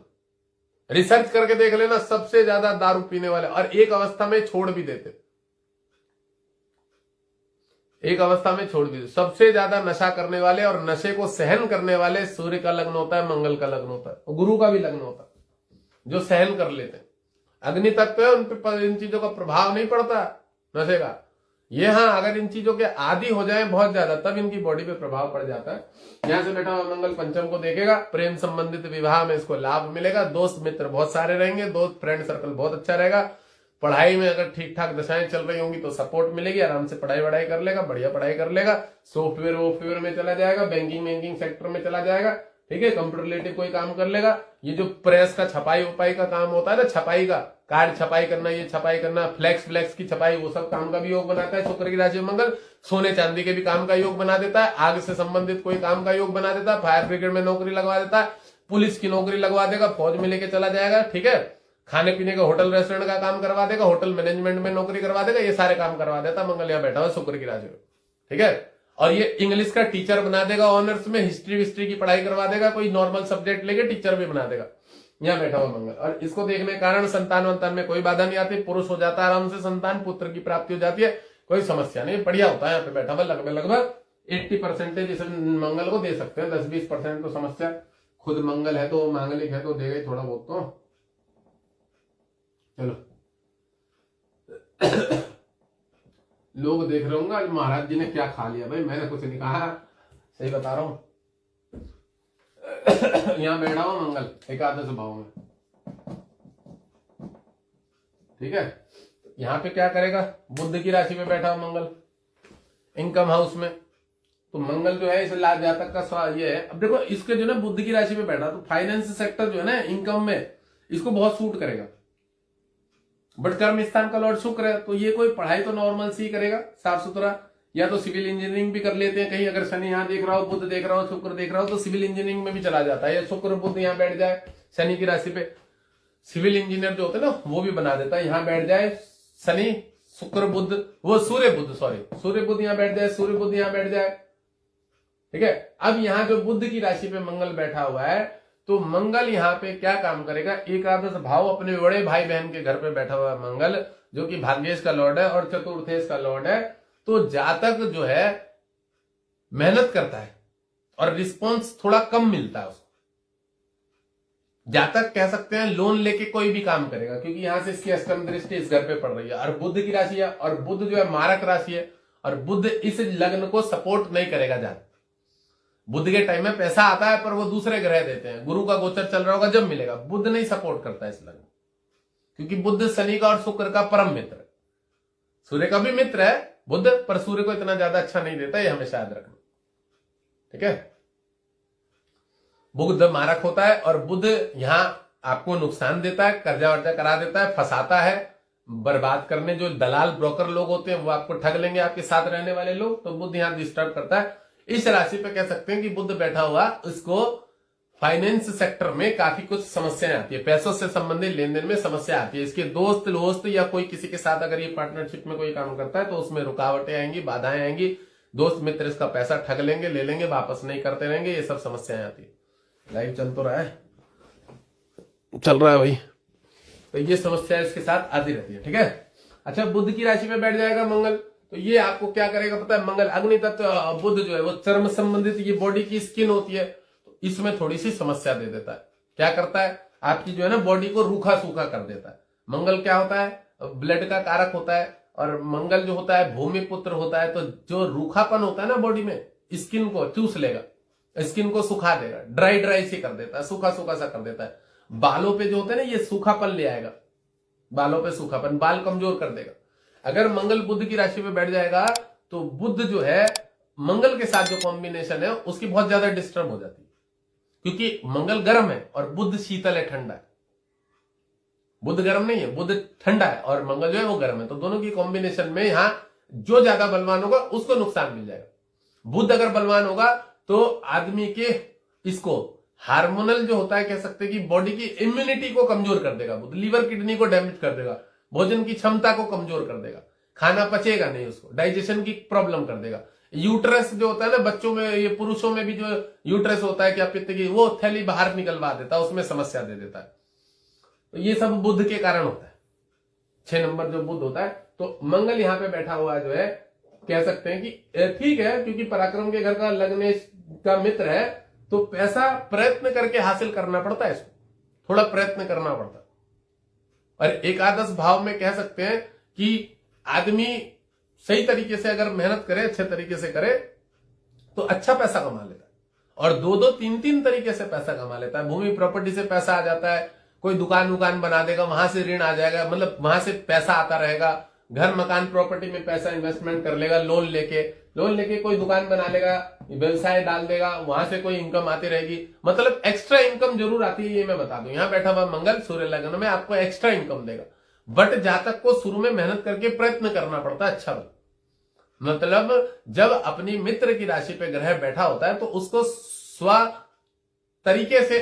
रिसर्च करके देख लेना, सबसे ज्यादा दारू पीने वाले, और एक अवस्था में छोड़ भी देते। एक अवस्था में छोड़ दीजिए। सबसे ज्यादा नशा करने वाले और नशे को सहन करने वाले सूर्य का लग्न होता है, मंगल का लग्न होता है, और गुरु का भी लग्न होता है, जो सहन कर लेते हैं। अग्नि तत्व है, उन पर इन चीजों का प्रभाव नहीं पड़ता नशे का। ये हाँ, अगर इन चीजों के आदी हो जाए बहुत ज्यादा, तब इनकी बॉडी पे प्रभाव पड़ जाता है। यहां से बैठा हुआ मंगल पंचम को देखेगा, प्रेम संबंधित विवाह में इसको लाभ मिलेगा, दोस्त मित्र बहुत सारे रहेंगे, दोस्त फ्रेंड सर्कल बहुत अच्छा रहेगा। पढ़ाई में अगर ठीक ठाक दशाएं चल रही होंगी तो सपोर्ट मिलेगी, आराम से पढ़ाई वढ़ाई कर लेगा, बढ़िया पढ़ाई कर लेगा, सॉफ्टवेयर वॉफ्टवेयर में चला जाएगा, बैंकिंग सेक्टर में चला जाएगा, ठीक है, कंप्यूटर रिलेटेड कोई काम कर लेगा। ये जो प्रेस का छपाई उपाई का काम होता है ना, छपाई का, कार्ड छपाई करना, ये छपाई करना, फ्लेक्स की छपाई, वो सब काम का भी योग बनाता है शुक्र की राशि में मंगल। सोने चांदी के भी काम का योग बना देता है, आग से संबंधित कोई काम का योग बना देता है, फायर ब्रिगेड में नौकरी लगवा देता है, पुलिस की नौकरी लगवा देगा, फौज में लेके चला जाएगा, ठीक है, खाने पीने का होटल रेस्टोरेंट का काम करवा देगा, होटल मैनेजमेंट में नौकरी करवा देगा, ये सारे काम करवा देता है मंगल यहाँ बैठा हुआ शुक्र की राशि में, ठीक है। और ये इंग्लिश का टीचर बना देगा, ऑनर्स में हिस्ट्री की पढ़ाई करवा देगा, कोई नॉर्मल सब्जेक्ट लेके टीचर भी बना देगा यहाँ बैठा हुआ मंगल। और इसको देखने के कारण संतान वंतान में कोई बाधा नहीं आती, पुरुष हो जाता है आराम से, संतान पुत्र की प्राप्ति हो जाती है, कोई समस्या नहीं, बढ़िया होता है यहाँ पे बैठा हुआ। लगभग 80% इस मंगल को दे सकते हैं, 10-20% तो समस्या खुद मंगल है तो मांगलिक है तो देगा ही थोड़ा बहुत तो। चलो लोग देख रहे होंगे आज महाराज जी ने क्या खा लिया। भाई मैंने कुछ नहीं कहा, सही बता रहा हूं। यहां बैठा हुआ मंगल एकादश भाव में, ठीक है। यहां पे क्या करेगा, बुध की राशि में बैठा हुआ मंगल इनकम हाउस में, तो मंगल जो है इस लाभ जातक का सवाल ये है। अब देखो इसके जो है बुध की राशि में बैठा, तो फाइनेंस सेक्टर जो है ना इनकम में इसको बहुत सूट करेगा। बट कर्म स्थान का लॉर्ड शुक्र है, तो ये कोई पढ़ाई तो नॉर्मल सी करेगा, साफ सुथरा, या तो सिविल इंजीनियरिंग भी कर लेते हैं कहीं, अगर शनि यहाँ देख रहा हो, बुध देख रहा हो, शुक्र देख रहा हो, तो सिविल इंजीनियरिंग में भी चला जाता है। या शुक्र बुध यहाँ बैठ जाए शनि की राशि पे, सिविल इंजीनियर जो होते हैं ना वो भी बना देता है। यहाँ बैठ जाए शनि शुक्र बुध, वो सूर्य बुध यहाँ बैठ जाए, सूर्य बुध यहाँ बैठ जाए, ठीक है। अब यहाँ जो बुध की राशि पे मंगल बैठा हुआ है, तो मंगल यहाँ पे क्या काम करेगा, एकादश भाव अपने बड़े भाई बहन के घर पे बैठा हुआ है मंगल, जो कि भाग्येश का लॉर्ड है और चतुर्थेश का लॉर्ड है। तो जातक जो है मेहनत करता है और रिस्पॉन्स थोड़ा कम मिलता है उसको। जातक कह सकते हैं लोन लेके कोई भी काम करेगा, क्योंकि यहां से इसकी अष्टम दृष्टि इस घर पे पड़ रही है, और बुध की राशि है, और बुध जो है मारक राशि है, और बुध इस लग्न को सपोर्ट नहीं करेगा ज्यादा। बुध के टाइम में पैसा आता है पर वो दूसरे ग्रह देते हैं, गुरु का गोचर चल रहा होगा जब मिलेगा। बुध नहीं सपोर्ट करता इस लग्न, क्योंकि बुध शनि का और शुक्र का परम मित्र है, सूर्य का भी मित्र है बुध, पर सूर्य को इतना ज्यादा अच्छा नहीं देता, ये हमेशा याद रखना, ठीक है। बुध मारक होता है, और बुध यहां आपको नुकसान देता है, कर्जा वर्जा करा देता है, फंसाता है, बर्बाद करने जो दलाल ब्रोकर लोग होते हैं वो आपको ठग लेंगे, आपके साथ रहने वाले लोग, तो बुध यहां डिस्टर्ब करता है। इस राशि पे कह सकते हैं कि बुध बैठा हुआ उसको फाइनेंस सेक्टर में काफी कुछ समस्याएं आती है, पैसों से संबंधित लेन देन में समस्या आती है। इसके दोस्त या कोई किसी के साथ अगर ये पार्टनरशिप में कोई काम करता है तो उसमें रुकावटें आएंगी, बाधाएं आएंगी, दोस्त मित्र इसका पैसा ठग लेंगे, ले लेंगे, वापस नहीं करते रहेंगे, ये सब समस्याएं आती है। लाइव चल तो रहा है, चल रहा है भाई, तो ये समस्या इसके साथ आती रहती है, ठीक है। अच्छा, बुध की राशि में बैठ जाएगा मंगल, तो ये आपको क्या करेगा पता है, मंगल अग्नि तत्व बुध जो है वो चर्म संबंधित, ये बॉडी की स्किन होती है, तो इसमें थोड़ी सी समस्या दे देता है। क्या करता है, आपकी जो है ना बॉडी को रूखा सूखा कर देता है। मंगल क्या होता है, ब्लड का कारक होता है, और मंगल जो होता है भूमि पुत्र होता है, तो जो रूखापन होता है ना बॉडी में, स्किन को चूस लेगा, स्किन को सुखा देगा, ड्राई सी कर देता है, सूखा सा कर देता है। बालों पे जो होता है ना ये सूखापन ले आएगा, बालों पे सूखापन, बाल कमजोर कर देगा। अगर मंगल बुध की राशि में बैठ जाएगा तो बुध जो है मंगल के साथ जो कॉम्बिनेशन है उसकी बहुत ज्यादा डिस्टर्ब हो जाती है, क्योंकि मंगल गर्म है और बुध शीतल है, ठंडा है। बुध गर्म नहीं है, बुध ठंडा है, और मंगल जो है वो गर्म है, तो दोनों की कॉम्बिनेशन में यहां जो ज्यादा बलवान होगा उसको नुकसान मिल जाएगा। बुध अगर बलवान होगा तो आदमी के इसको हार्मोनल जो होता है, कह सकते हैं कि बॉडी की इम्यूनिटी को कमजोर कर देगा बुध, लीवर किडनी को डैमेज कर देगा, भोजन की क्षमता को कमजोर कर देगा, खाना पचेगा नहीं, उसको डाइजेशन की प्रॉब्लम कर देगा। यूट्रस जो होता है ना बच्चों में, ये पुरुषों में भी जो यूट्रस होता है क्या पित्त की, वो थैली बाहर निकलवा देता है, उसमें समस्या दे देता है। तो ये सब बुध के कारण होता है। 6 नंबर जो बुध होता है, तो मंगल यहां पे बैठा हुआ जो है कह सकते हैं कि ठीक है, क्योंकि पराक्रम के घर का लगने का मित्र है तो पैसा प्रयत्न करके हासिल करना पड़ता है, इसको थोड़ा प्रयत्न करना पड़ता है। और एकादश भाव में कह सकते हैं कि आदमी सही तरीके से अगर मेहनत करे, अच्छे तरीके से करे तो अच्छा पैसा कमा लेता है, और दो दो तीन तीन तरीके से पैसा कमा लेता है। भूमि प्रॉपर्टी से पैसा आ जाता है, कोई दुकान बना देगा, वहां से ऋण आ जाएगा, मतलब वहां से पैसा आता रहेगा। घर मकान प्रॉपर्टी में पैसा इन्वेस्टमेंट कर लेगा, लोन लेके कोई दुकान बना लेगा, व्यवसाय डाल देगा, वहां से कोई इनकम आती रहेगी। मतलब एक्स्ट्रा इनकम जरूर आती है, ये मैं बता दूं। यहां बैठा हुआ मंगल सूर्य लग्न में आपको एक्स्ट्रा इनकम देगा, बट जातक को शुरू में मेहनत करके प्रयत्न करना पड़ता है। अच्छा मतलब जब अपनी मित्र की राशि पे ग्रह बैठा होता है तो उसको स्व तरीके से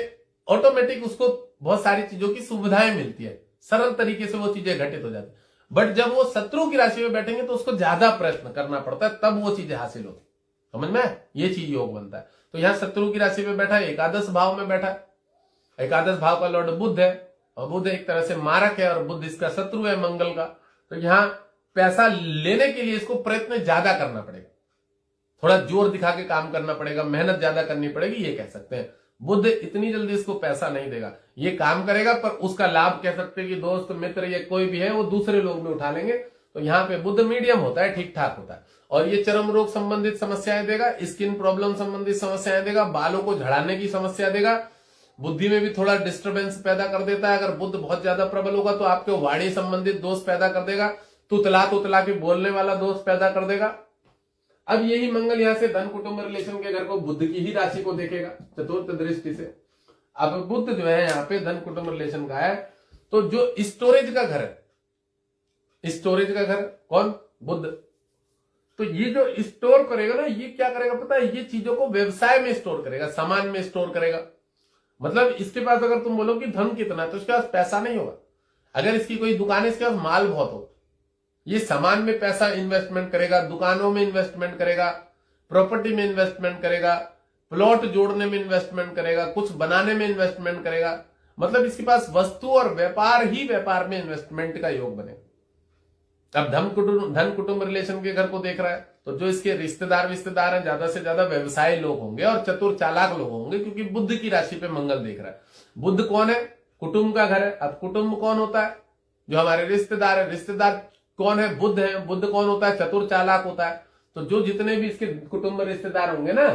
ऑटोमेटिक उसको बहुत सारी चीजों की सुविधाएं मिलती है, सरल तरीके से वो चीजें घटित हो जाती है। बट जब वो शत्रु की राशि में बैठेंगे तो उसको ज्यादा प्रयत्न करना पड़ता है, तब वो चीजें हासिल होती, समझ में, ये चीज योग बनता है। तो यहां शत्रु की राशि में बैठा है, एकादश भाव में बैठा है। एकादश भाव का लॉर्ड बुध है, और बुध एक तरह से मारक है, और बुध इसका शत्रु है मंगल का। तो यहां पैसा लेने के लिए इसको प्रयत्न ज्यादा करना पड़ेगा, थोड़ा जोर दिखा के काम करना पड़ेगा, मेहनत ज्यादा करनी पड़ेगी, ये कह सकते हैं। बुध इतनी जल्दी इसको पैसा नहीं देगा, ये काम करेगा पर उसका लाभ कह सकते हैं कि दोस्त मित्र या कोई भी है वो दूसरे लोग में उठा लेंगे। तो यहाँ पे बुध मीडियम होता है, ठीक ठाक होता है, और ये चर्म रोग संबंधित समस्याएं देगा, स्किन प्रॉब्लम संबंधित समस्याएं देगा, बालों को झड़ाने की समस्या देगा, बुद्धि में भी थोड़ा डिस्टर्बेंस पैदा कर देता है। अगर बुध बहुत ज्यादा प्रबल होगा तो आपके वाणी संबंधित दोष पैदा कर देगा, तुतला के बोलने वाला दोष पैदा कर देगा। अब यही मंगल यहां से धन कुटुंब रिलेशन के घर को बुध की ही राशि को देखेगा चतुर्थ दृष्टि से। अब बुध जो है यहाँ पे धन कुटुंब रिलेशन का है, तो जो स्टोरेज का घर है, स्टोरेज का घर कौन, बुध। तो ये जो स्टोर करेगा ना, ये क्या करेगा पता है, ये चीजों को व्यवसाय में स्टोर करेगा, सामान में स्टोर करेगा। मतलब इसके पास अगर तुम बोलो कि धन कितना, तो इसके पास पैसा नहीं होगा। अगर इसकी कोई दुकान है, इसके पास माल बहुत हो, ये सामान में पैसा इन्वेस्टमेंट करेगा, दुकानों में इन्वेस्टमेंट करेगा, प्रॉपर्टी में इन्वेस्टमेंट करेगा, प्लॉट जोड़ने में इन्वेस्टमेंट करेगा, कुछ बनाने में इन्वेस्टमेंट करेगा। मतलब इसके पास वस्तु और व्यापार ही व्यापार में इन्वेस्टमेंट का योग बनेगा। अब धन कुटुंब रिलेशन के घर को देख रहा है, तो जो इसके रिश्तेदार हैं, ज्यादा से ज्यादा व्यवसायी लोग होंगे और चतुर चालाक लोग होंगे, क्योंकि बुध की राशि पे मंगल देख रहा है। बुध कौन है, कुटुंब का घर है। अब कुटुंब कौन होता है, जो हमारे रिश्तेदार है। रिश्तेदार कौन है, बुध है। बुध कौन होता है, चतुर चालाक होता है। तो जो जितने भी इसके कुटुंब में रिश्तेदार होंगे ना,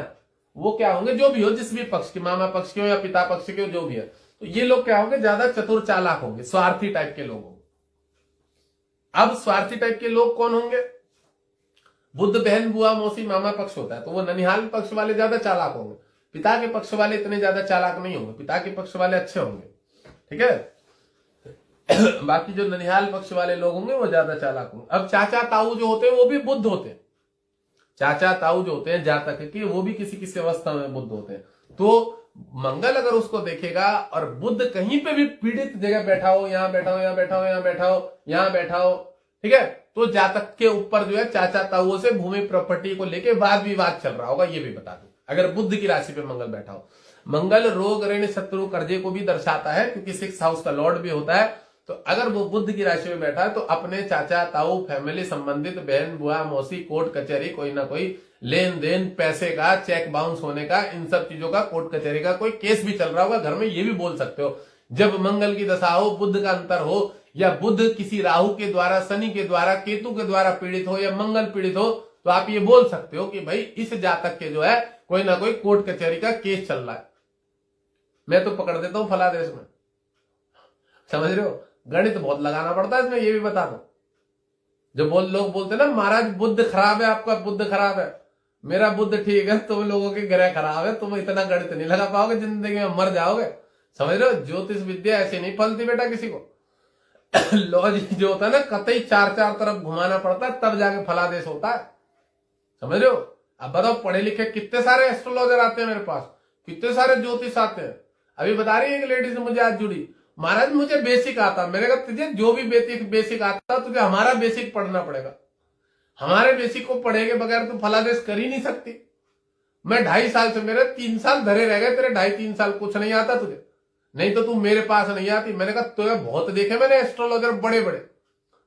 वो क्या होंगे, जो भी हो, जिस भी पक्ष के, मामा पक्ष के हो या पिता पक्ष के हो, जो भी है, तो ये लोग क्या होंगे, ज्यादा चतुर चालाक होंगे, स्वार्थी टाइप के लोग होंगे। अब स्वार्थी टाइप के लोग कौन होंगे, बुध बहन बुआ मौसी मामा पक्ष होता है, तो वो ननिहाल पक्ष वाले ज्यादा चालाक होंगे। पिता के पक्ष वाले इतने ज्यादा चालाक नहीं होंगे, पिता के पक्ष वाले अच्छे होंगे, ठीक है। बाकी जो ननिहाल पक्ष वाले लोग होंगे वो ज्यादा चालाक होंगे। अब चाचा ताऊ जो होते हैं वो भी बुध होते हैं। चाचा ताऊ जो होते हैं जातक के, वो भी किसी किसी अवस्था में बुध होते हैं। तो मंगल अगर उसको देखेगा और बुध कहीं पे भी पीड़ित जगह बैठा हो, यहां बैठा हो, यहां बैठा हो, यहां बैठा हो, यहां बैठा हो, ठीक है, तो जातक के ऊपर जो है चाचा ताऊओं से भूमि प्रॉपर्टी को लेके वाद विवाद चल रहा होगा, ये भी बता दूं। अगर बुध की राशि पे मंगल बैठा हो, मंगल रोग ऋण शत्रु कर्जे को भी दर्शाता है, क्योंकि 6th हाउस का लॉर्ड भी होता है। तो अगर वो बुध की राशि में बैठा है तो अपने चाचा ताऊ, फैमिली संबंधित, बहन बुआ मौसी, कोर्ट कचहरी, कोई ना कोई लेन देन, पैसे का चेक बाउंस होने का, इन सब चीजों का, कोर्ट कचहरी का कोई केस भी चल रहा होगा घर में, ये भी बोल सकते हो। जब मंगल की दशा हो, बुध का अंतर हो, या बुध किसी राहु के द्वारा, शनि के द्वारा, केतु के द्वारा पीड़ित हो, या मंगल पीड़ित हो, तो आप ये बोल सकते हो कि भाई इस जातक के जो है कोई ना कोई कोर्ट कचहरी का केस चल रहा है। मैं तो पकड़ देता हूं फलादेश में, समझ रहे हो। गणित बहुत लगाना पड़ता है इसमें, ये भी बता दो। जो लोग बोलते ना महाराज बुध खराब है, आपका बुध खराब है, मेरा बुध ठीक है, तुम लोगों के ग्रह खराब है, तुम इतना गणित नहीं लगा पाओगे, जिंदगी में मर जाओगे, समझ रहे हो। ज्योतिष विद्या ऐसे नहीं फलती बेटा किसी को। लॉजिक जो होता है ना, कतई चार तरफ घुमाना पड़ता है, तब जाके फलादेश होता है, समझ रहे हो। अब बताओ, पढ़े लिखे कितने सारे एस्ट्रोलॉजर आते हैं मेरे पास, कितने सारे ज्योतिष आते हैं। अभी बता रही है एक लेडीज मुझे आज जुड़ी, महाराज मुझे बेसिक आता। मैंने कहा तुझे जो भी बेसिक आता तुझे हमारा बेसिक पढ़ना पड़ेगा, हमारे बेसिक को पढ़े के बगैर तू फलादेश कर ही नहीं सकती। मैं 2.5 साल से, मेरे 3 साल धरे रह गए, तेरे 2.5-3 साल कुछ नहीं आता तुझे, नहीं तो तू मेरे पास नहीं आती। मैंने कहा तो बहुत देखे मैंने एस्ट्रोलॉजर बड़े बड़े,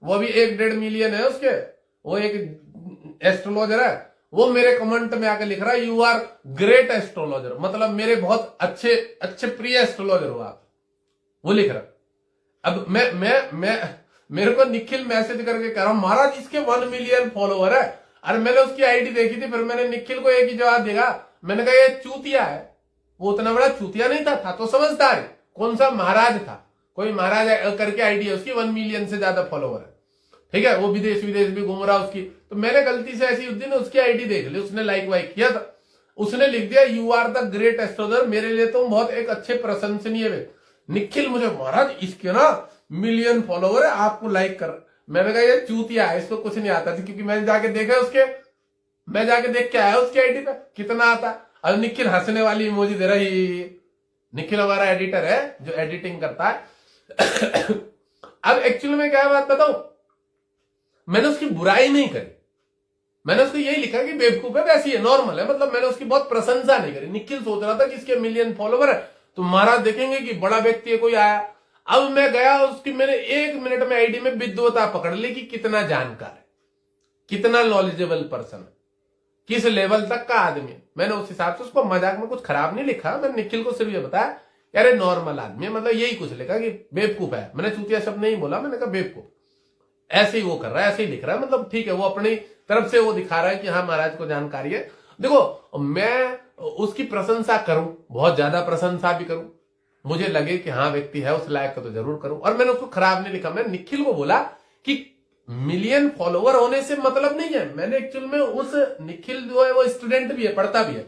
वो भी 1-1.5 मिलियन है उसके, वो एक एस्ट्रोलॉजर है, वो मेरे कमेंट में आके लिख रहा है यू आर ग्रेट एस्ट्रोलॉजर, मतलब मेरे बहुत अच्छे अच्छे प्रिय एस्ट्रोलॉजर हो आप, वो लिख रहा। अब मैं मेरे को निखिल मैसेज करके कह रहा हूं महाराज इसके 1 मिलियन फॉलोवर है। अरे मैंने उसकी आईडी देखी थी, फिर मैंने निखिल को एक ही जवाब देगा, मैंने कहा ये चूतिया है। वो उतना बड़ा चूतिया नहीं था तो समझदार है। कौन सा महाराज था, कोई महाराज करके आईडी है उसकी, 1 मिलियन से ज्यादा फॉलोवर है, ठीक है, वो विदेश विदेश भी घूम रहा उसकी। तो मैंने गलती से ऐसी उस दिन उसकी आईडी देख ली, उसने लाइक वाइक किया था, उसने लिख दिया you are the great astrologer, मेरे लिए तुम बहुत एक अच्छे प्रशंसनीय व्यक्ति। निखिल मुझे महाराज इसके ना मिलियन फॉलोवर है, आपको लाइक कर। मैंने कहा ये चूतिया है, इसको कुछ नहीं आता था, क्योंकि मैंने जाके देखा उसके, मैं जाके देख के आया उसकी आईडी पे कितना आता। अब निखिल हंसने वाली इमोजी दे रहा है। निखिल हमारा एडिटर है जो एडिटिंग करता है। अब एक्चुअली में क्या बात बताऊं, मैंने उसकी बुराई नहीं करी, मैंने उसको यही लिखा कि बेवकूफ है, वैसी है, नॉर्मल है, मतलब मैंने उसकी बहुत प्रशंसा नहीं करी। निखिल सोच रहा था कि इसके मिलियन फॉलोवर है तो महाराज देखेंगे कि बड़ा व्यक्ति है कोई आया। अब मैं गया उसकी, मैंने 1 मिनट में आईडी में विद्वता पकड़ ली कि कितना जानकार है, कितना नॉलेजेबल पर्सन है, किस लेवल तक का आदमी है। मैंने उस हिसाब से उसको मजाक में कुछ खराब नहीं लिखा, मैंने निखिल को सिर्फ ये बताया यार नॉर्मल आदमी है, मतलब यही कुछ लिखा कि बेवकूफ है। मैंने चूतिया शब्द नहीं बोला, मैंने कहा बेवकूफ, ऐसे ही वो कर रहा है, ऐसे ही लिख रहा है, मतलब ठीक है, वो अपनी तरफ से वो दिखा रहा है कि हाँ महाराज को जानकारी है। देखो मैं उसकी प्रशंसा करूं, बहुत ज्यादा प्रशंसा भी करूं, मुझे लगे कि हाँ व्यक्ति है उस लायक का तो जरूर करूं, और मैंने उसको खराब नहीं लिखा। मैं निखिल को बोला कि मिलियन फॉलोवर होने से मतलब नहीं है, मैंने एक्चुअल में उस निखिल जो है वो स्टूडेंट भी है, पढ़ता भी है,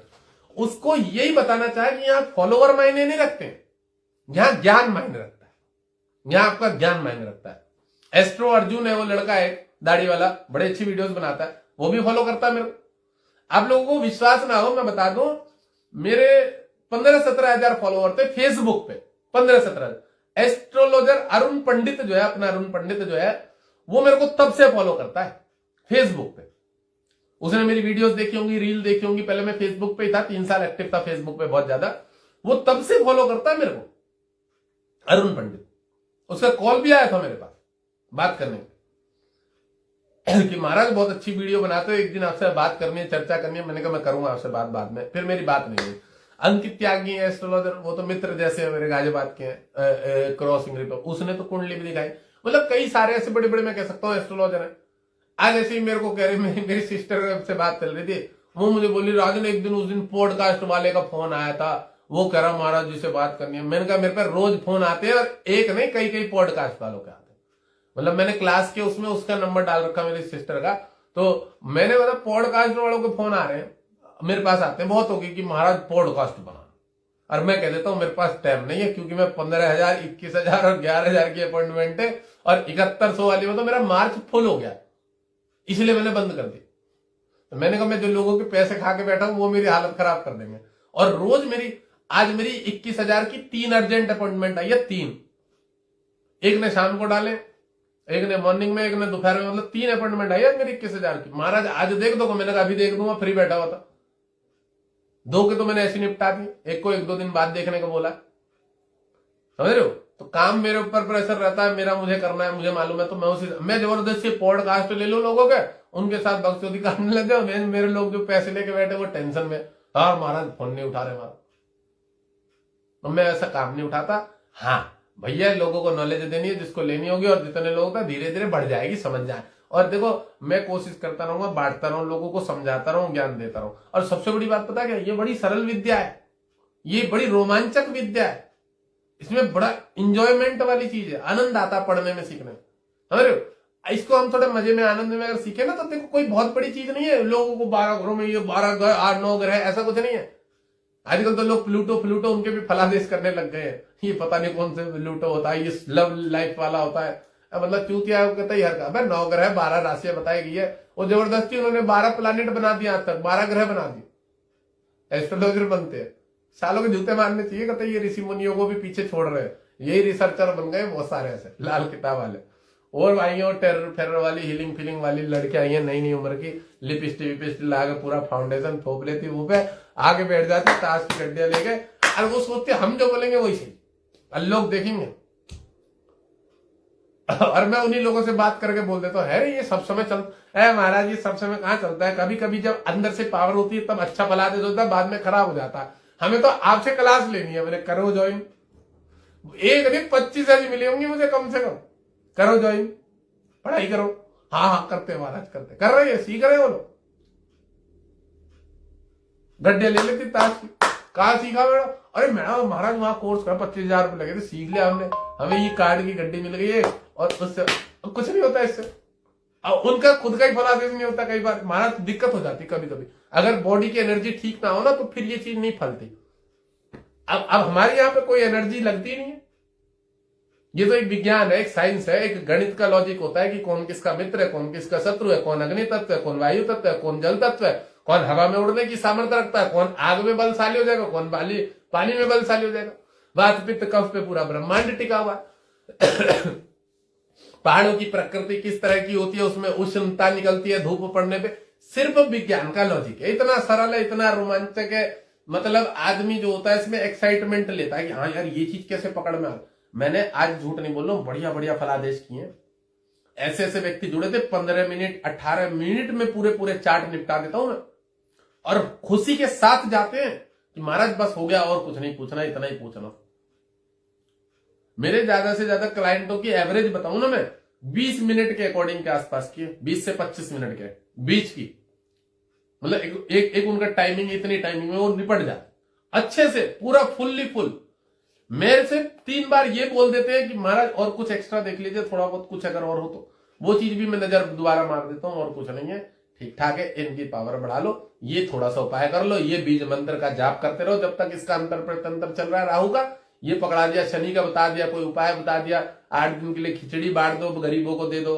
उसको यही बताना चाहे कि यहाँ फॉलोवर मायने नहीं रखते, यहाँ ज्ञान मायने रखता है, यहाँ आपका ज्ञान मायने रखता है। एस्ट्रो अर्जुन है वो लड़का है दाढ़ी वाला, बड़े अच्छी वीडियोस बनाता है, वो भी फॉलो करता है मेरे को। आप लोगों को विश्वास ना हो मैं बता दूं, मेरे 15-17 हजार फॉलोवर थे फेसबुक पे, 15-17। एस्ट्रोलॉजर अरुण पंडित जो है, अपना अरुण पंडित जो है, वो मेरे को तब से फॉलो करता है फेसबुक पे। उसने मेरी वीडियोस देखी होंगी, रील देखी होंगी, पहले मैं फेसबुक पे ही था, 3 साल एक्टिव था फेसबुक पे बहुत ज्यादा, वो तब से फॉलो करता है मेरे को अरुण पंडित। उसका कॉल भी आया था मेरे पास बात करने कि महाराज बहुत अच्छी वीडियो बनाते हो, एक दिन आपसे बात करनी है, चर्चा करनी है। मैंने कहा मैं करूंगा आपसे बात बाद में, फिर मेरी बात नहीं हुई। अंकित त्यागी है एस्ट्रोलॉजर, वो तो मित्र जैसे मेरे गाजियाबाद के हैं, क्रॉसिंग रिपर, उसने तो कुंडली भी दिखाई, मतलब कई सारे ऐसे बड़े बड़े मैं कह सकता हूँ एस्ट्रोलॉजर है। आज ऐसे ही मेरे को कह रही, मेरी सिस्टर से बात चल रही थी, वो मुझे बोली राजन एक दिन उस दिन पॉडकास्ट वाले का फोन आया था, वो कह रहा महाराज जी से बात करनी है। मैंने कहा मेरे पे रोज फोन आते हैं, और एक नहीं कई पॉडकास्ट वालों के आते हैं, मतलब मैंने क्लास के उसमें उसका नंबर डाल रखा मेरी सिस्टर का, तो मैंने मतलब पॉडकास्ट वालों के फोन आ रहे हैं मेरे पास आते हैं, बहुत हो गई कि महाराज पॉडकास्ट बना, और मैं कह देता हूं मेरे पास टाइम नहीं है, क्योंकि मैं 15,000 21,000 और 11,000 की अपॉइंटमेंट है, और 7100 वाली में तो मेरा मार्च फुल हो गया, इसलिए मैंने बंद कर दी। तो मैंने कहा मैं जो लोगों के पैसे खा के बैठा हूं वो मेरी हालत खराब कर देंगे। और रोज आज मेरी 21,000 की 3 अर्जेंट अपॉइंटमेंट आई है, 3, एक ने शाम को डाले, एक ने मॉर्निंग में, एक ने दोपहर में, मतलब 3 अपॉइंटमेंट आई है मेरी 21,000 की। महाराज आज देख दो, मैंने कहा अभी देख दूंगा, फ्री बैठा हुआ था। 2 के तो मैंने ऐसी निपटा दी, एक को 1-2 दिन बाद देखने को बोला, समझ रहे हो। तो काम मेरे ऊपर प्रेशर रहता है, मेरा मुझे करना है, मुझे मालूम है, तो मैं जबरदस्ती पॉडकास्ट ले लूं लोगों के, उनके साथ बकचोदी करने लग जाओ। मेरे लोग जो पैसे लेके बैठे वो टेंशन में, हाँ महाराज फोन नहीं उठा रहे हमारा, तो मैं ऐसा काम नहीं उठाता। हाँ भैया लोगों को नॉलेज देनी है जिसको लेनी होगी, और जितने लोगों का धीरे धीरे बढ़ जाएगी, समझ जाए। और देखो मैं कोशिश करता रहूंगा, बांटता रहूं, लोगों को समझाता रहूं, ज्ञान देता रहूं। और सबसे बड़ी बात पता क्या, ये बड़ी सरल विद्या है, ये बड़ी रोमांचक विद्या है, इसमें बड़ा इंजॉयमेंट वाली चीज है, आनंद आता पढ़ने में, सीखने में, समझ रहे हो। इसको हम थोड़े मजे में, आनंद में अगर सीखे ना, तो देखो कोई बहुत बड़ी चीज नहीं है। लोगों को 12 घरों में ये 12 ग्रह 8-9 ग्रह ऐसा कुछ नहीं है। आजकल तो लोग प्लूटो उनके भी फलादेश करने लग गए हैं, ये पता नहीं कौन से प्लूटो होता है, ये लव लाइफ वाला होता है, मतलब चूतिया कहता ही हर का। 9 ग्रह 12 राशियां बताई गई है, वो जबरदस्ती उन्होंने 12 प्लानिट बना दिया, आज तक 12 ग्रह बना दिए, एस्ट्रोलॉजर बनते हैं। सालों के जूते मारने चाहिए, कहते ये ऋषि मुनियों को भी पीछे छोड़ रहे हैं, यही रिसर्चर बन गए बहुत सारे ऐसे लाल किताब वाले। और आई और टेरर फेरर वाली हीलिंग फीलिंग वाली लड़कियां आई है, नई उम्र की, लिपस्टिक विपिस्टिक लगा के पूरा फाउंडेशन थोप लेती, वो पे आगे बैठ जाती, ताश की गड्डियां लेके, और वो सोचते हम जो बोलेंगे वही सही, और लोग देखेंगे। और मैं उन्हीं लोगों से बात करके बोल देता हूँ, है ये सब समय है महाराज, ये सब समय कहाँ चलता है, कभी कभी जब अंदर से पावर होती है तब अच्छा फलादेश होता है, बाद में खराब हो जाता है। हमें तो आपसे क्लास लेनी है। मैंने करो ज्वाइन, एक दिन 25 ऐसी मिली होंगी मुझे कम से कम, करो ज्वाइन, पढ़ाई करो। हाँ हाँ करते हैं महाराज, करते कर रहे हैं, सीख रहे हो लोग। गड्ढे ले लेती ताश की, कहा सीखा मैडम? अरे मैडम महाराज वहां कोर्स का 25,000 रुपए लगे थे, सीख लिया हमने, हमें ये कार्ड की गड्डी मिल गई है और उससे कुछ नहीं होता इससे। अब उनका खुद का ही फलादेश नहीं होता कई बार महाराज, दिक्कत हो जाती कभी कभी। अगर बॉडी की एनर्जी ठीक ना हो ना तो फिर ये चीज नहीं फलती। अब हमारे यहाँ पे कोई एनर्जी लगती नहीं है। ये तो एक विज्ञान है, एक साइंस है, एक गणित का लॉजिक होता है कि कौन किसका मित्र है, कौन किसका शत्रु है, कौन अग्नि तत्व है, कौन वायु तत्व है, कौन जल तत्व है, कौन हवा में उड़ने की सामर्थ्य रखता है, कौन आग में बलशाली हो जाएगा, कौन पानी में बलशाली हो जाएगा। वात पित्त कफ पे पूरा ब्रह्मांड टिका हुआ है। पहाड़ों की प्रकृति किस तरह की होती है, उसमें उष्णता निकलती है धूप पड़ने पे, सिर्फ विज्ञान का लॉजिक है। इतना सरल है, इतना रोमांचक है, मतलब आदमी जो होता है इसमें एक्साइटमेंट लेता है कि हाँ यार ये चीज कैसे पकड़ में आ। मैंने आज झूठ नहीं बोल रहा हूं, बढ़िया बढ़िया फलादेश किए। ऐसे ऐसे व्यक्ति जुड़े थे, 15 मिनट 18 मिनट में पूरे पूरे चार्ट निपटा देता हूं मैं, और खुशी के साथ जाते हैं कि महाराज बस हो गया, और कुछ नहीं पूछना, इतना ही पूछना। मेरे ज्यादा से ज्यादा क्लाइंटों की एवरेज बताऊं ना मैं, 20 मिनट के अकॉर्डिंग के आसपास की, 20 से 25 मिनट के बीच की, मतलब एक उनका टाइमिंग, इतनी टाइमिंग में वो निपट जाए अच्छे से, पूरा फुल्ली फुल। मेरे से 3 बार ये बोल देते हैं कि महाराज और कुछ एक्स्ट्रा देख लीजिए, थोड़ा बहुत कुछ अगर और हो तो, वो चीज भी मैं नजर दोबारा मार देता हूं, और कुछ नहीं है, ठीक ठाक है, इनकी पावर बढ़ा लो, ये थोड़ा सा उपाय कर लो, ये बीज मंत्र का जाप करते रहो जब तक इसका अंतर प्रत्यंतर चल रहा है राहु का। ये पकड़ा दिया, शनि का बता दिया, कोई उपाय बता दिया, 8 दिन के लिए खिचड़ी बांट दो, गरीबों को दे दो,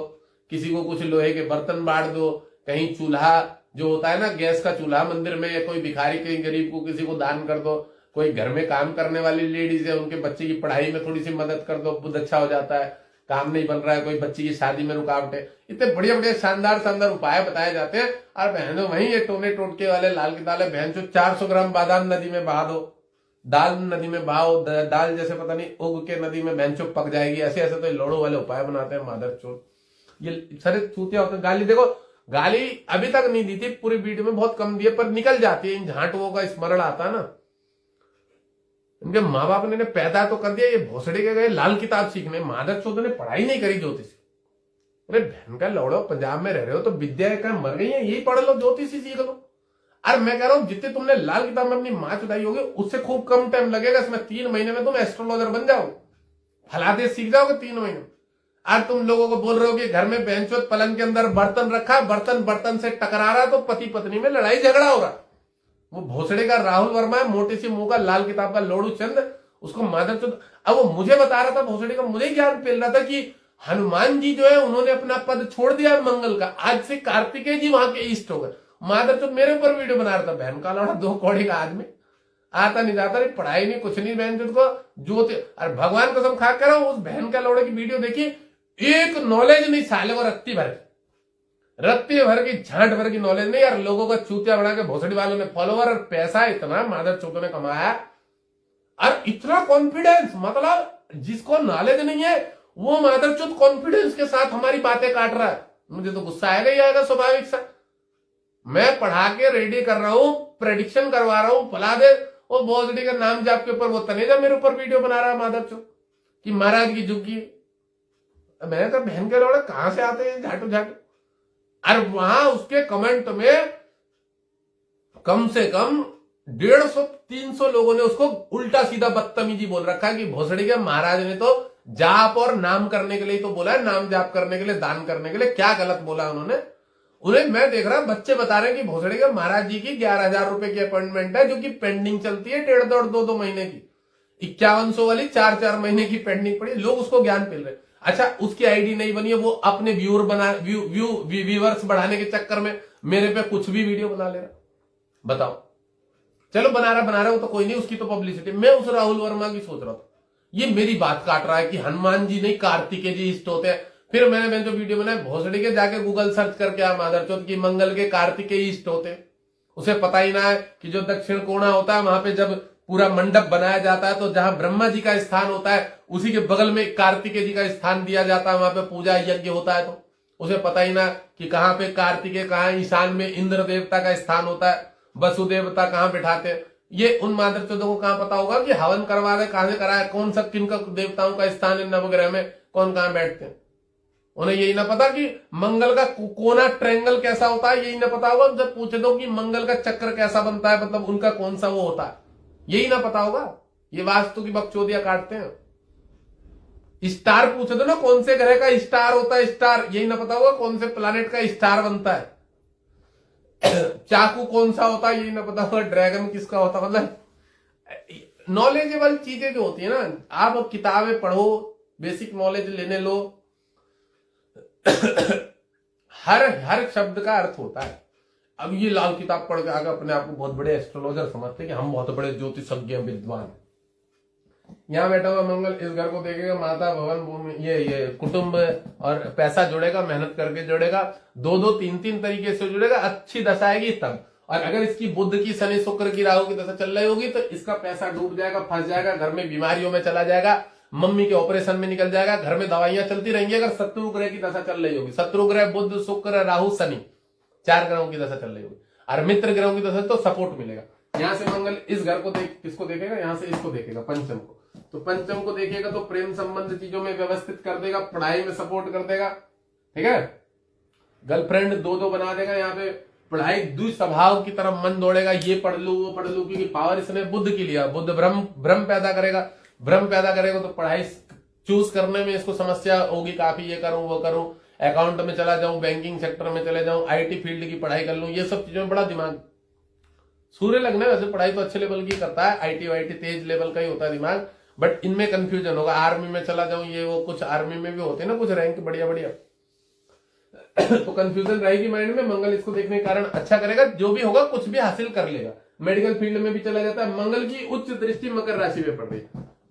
किसी को कुछ लोहे के बर्तन बांट दो, कहीं चूल्हा जो होता है ना गैस का चूल्हा मंदिर में, या कोई भिखारी कहीं गरीब को किसी को दान कर दो, कोई घर में काम करने वाली लेडीज है उनके बच्चे की पढ़ाई में थोड़ी सी मदद कर दो, बुद्ध अच्छा हो जाता है, काम नहीं बन रहा है, कोई बच्ची की शादी में रुकावट है, इतने बढ़िया बढ़िया शानदार शानदार उपाय बताए जाते हैं। और बहनों वहीं ये टोने टोटके वाले लाल के दाल है, बहन जो 400 ग्राम बादाम नदी में बहा दो, दाल नदी में बहाओ, दाल जैसे पता नहीं उग के नदी में बहन पक जाएगी, ऐसे ऐसे तो लोड़ो वाले उपाय बनाते हैं मादर चोर। ये सारे चूतिया होते हैं। गाली देखो, गाली अभी तक नहीं दी थी पूरी वीडियो में, बहुत कम दिए, पर निकल जाती है, इन झांटुओं का स्मरण आता ना। इनके माँ बाप ने पैदा तो कर दिया, ये भोसड़े के गए लाल किताब सीखने, मादर चौधरी ने पढ़ाई नहीं करी ज्योतिष। अरे बहन का लौड़ो, पंजाब में रह रहे हो तो विद्या का मर गई है, यही पढ़ लो, ज्योतिष ही सीख लो। अरे मैं कह रहा हूं जितने तुमने लाल किताब में अपनी माँ चुदाई होगी उससे खूब कम टाइम लगेगा, इसमें 3 महीने में तुम एस्ट्रोलॉजर बन जाओ, फलादेश सीख जाओगे 3 महीने में। आज तुम लोगों को बोल रहे हो कि घर में बहनचोद पलंग के अंदर बर्तन रखा, बर्तन बर्तन से टकरा रहा, तो पति पत्नी में लड़ाई झगड़ा हो रहा। वो भोसड़े का राहुल वर्मा है, मोटे सी मुंह का लाल किताब का लोड़ू चंद, उसको मादर चौथ। अब वो मुझे बता रहा था भोसड़े का, मुझे ज्ञान मिल रहा था कि हनुमान जी जो है उन्होंने अपना पद छोड़ दिया मंगल का, आज से कार्तिकेय जी वहां के ईस्ट हो गए। मादर चौथ मेरे ऊपर वीडियो बना रहा था, बहन का लौड़ा 2 कौड़े का आदमी, आता नहीं जाता नहीं, पढ़ाई नहीं, कुछ नहीं, बहन चौथ को ज्योति। अरे भगवान कसम खा कर रहा हूं, उस बहन का लौड़े की वीडियो देखी, एक नॉलेज नहीं साले को, रत्ती भर की झांट भर की नॉलेज नहीं यार। लोगों का चूतिया बना के भोसड़ी वालों ने फॉलोवर और पैसा इतना मादर चौथों ने कमाया, और इतना कॉन्फिडेंस, मतलब जिसको नॉलेज नहीं है वो मादर चौथ कॉन्फिडेंस के साथ हमारी बातें काट रहा है। मुझे तो गुस्सा आएगा ही आएगा स्वाभाविक सा। मैं पढ़ा के रेडी कर रहा हूं, प्रेडिक्शन करवा रहा हूं, फला दे, वो भोसड़ी का नाम जाप के ऊपर वो तनेजा मेरे ऊपर वीडियो बना रहा है मादर चौथ कि महाराज की झुग्गी। मैंने कहा बहन के लौड़े कहां से आते हैं झाटू झाटू। और वहां उसके कमेंट में कम से कम 150-300 लोगों ने उसको उल्टा सीधा बदतमीजी बोल रखा है कि भोसड़ी के महाराज ने तो जाप और नाम करने के लिए तो बोला है, नाम जाप करने के लिए, दान करने के लिए, क्या गलत बोला उन्होंने। उन्हें मैं देख रहा बच्चे बता रहे हैं कि भोसड़ी के महाराज जी की 11,000 रुपए की अपॉइंटमेंट है, जो कि पेंडिंग चलती है 1.5-2 महीने की, 5100 वाली 4 महीने की पेंडिंग पड़ी। लोग उसको ज्ञान पिल रहे। अच्छा उसकी आईडी नहीं बनी है, वो अपने व्यूवर्स बढ़ाने के चक्कर में मेरे पे कुछ भी वीडियो बना ले रहा। बताओ, चलो बना रहा हो तो कोई नहीं, उसकी तो पब्लिसिटी। मैं उस राहुल वर्मा की सोच रहा था, ये मेरी बात काट रहा है कि हनुमान जी नहीं कार्तिकेय जी इष्ट होते हैं। फिर मैंने जो वीडियो बनाया भोसड़ी के, जाके गूगल सर्च करके आ मादर चौथ की मंगल के कार्तिकेय इष्ट होते हैं। उसे पता ही ना है कि जो दक्षिण कोना होता है वहां पे जब पूरा मंडप बनाया जाता है, तो जहां ब्रह्मा जी का स्थान होता है उसी के बगल में कार्तिकेय जी का स्थान दिया जाता है, वहां पे पूजा यज्ञ होता है। तो उसे पता ही ना कि कहां पे कार्तिकेय, कहां ईशान में इंद्र देवता का स्थान होता है, वसुदेवता कहां बैठाते हैं। ये उन मादरचोदों को कहां पता होगा कि हवन करवा रहे कहां से कराया, कौन सा किन का देवताओं का स्थान है नवग्रह में, कौन कहां बैठते हैं। उन्हें यही ना पता कि मंगल का कोना ट्रायंगल कैसा होता है, यही ना पता होगा। जब पूछे दो कि मंगल का चक्र कैसा बनता है, मतलब उनका कौन सा वो होता है, यही ना पता होगा। ये वास्तु की बकचोदियां काटते हैं। स्टार पूछे दो ना, कौन से ग्रह का स्टार होता है, स्टार, यही ना पता होगा कौन से प्लैनेट का स्टार बनता है। चाकू कौन सा होता है, यही ना पता होगा ड्रैगन किसका होता है। मतलब नॉलेजेबल चीजें जो होती है ना, आप किताबें पढ़ो, बेसिक नॉलेज लेने लो। हर शब्द का अर्थ होता है। अब ये लाल किताब पढ़ के आगे अपने आप को बहुत बड़े एस्ट्रोलॉजर समझते हैं कि हम बहुत बड़े ज्योतिषज्ञ विद्वान। यहां बैठा हुआ मंगल इस घर को देखेगा, माता भवन भूमि ये कुटुंब और पैसा जुड़ेगा, मेहनत करके जुड़ेगा, दो तीन तरीके से जुड़ेगा, अच्छी दशा आएगी तब। और अगर इसकी बुध की, शनि शुक्र की, राहु की दशा चल रही होगी तो इसका पैसा डूब जाएगा, फंस जाएगा, घर में बीमारियों में चला जाएगा, मम्मी के ऑपरेशन में निकल जाएगा, घर में दवाइयां चलती रहेंगी। अगर शत्रु ग्रह की दशा चल रही होगी, शत्रु ग्रह बुध शुक्र राहु शनि 4 ग्रहों की दशा चल रही होगी, और मित्र ग्रहों की दशा तो सपोर्ट मिलेगा। यहां से मंगल इस घर को किसको देखेगा, यहां से इसको देखेगा, पंचम को। तो पंचम को देखेगा तो प्रेम संबंध चीजों में व्यवस्थित कर देगा, पढ़ाई में सपोर्ट कर देगा, ठीक है। गर्लफ्रेंड 2 बना देगा, यहाँ पे पढ़ाई दुस्वभाव की तरफ मन दौड़ेगा, ये पढ़ लू वो पढ़ लू, क्योंकि पावर इसने बुध की लिया। बुध भ्रम पैदा करेगा, भ्रम पैदा करेगा तो पढ़ाई चूज करने में इसको समस्या होगी काफी, ये करूं वो करूं, अकाउंट में चला जाऊं, बैंकिंग सेक्टर में चले जाऊं, आईटी फील्ड की पढ़ाई कर लूं, ये सब चीजों में बड़ा दिमाग। सूर्य लग्न है, वैसे पढ़ाई तो अच्छे लेवल की करता है, आईटी वाईटी तेज लेवल का ही होता है दिमाग, बट इनमें कंफ्यूजन होगा। आर्मी में चला जाऊं, ये वो, कुछ आर्मी में भी होते हैं ना कुछ रैंक बढ़िया बढ़िया तो कंफ्यूजन रहेगी माइंड में। मंगल इसको देखने के कारण अच्छा करेगा, जो भी होगा कुछ भी हासिल कर लेगा। मेडिकल फील्ड में भी चला जाता है। मंगल की उच्च दृष्टि मकर राशि पे पड़ रही,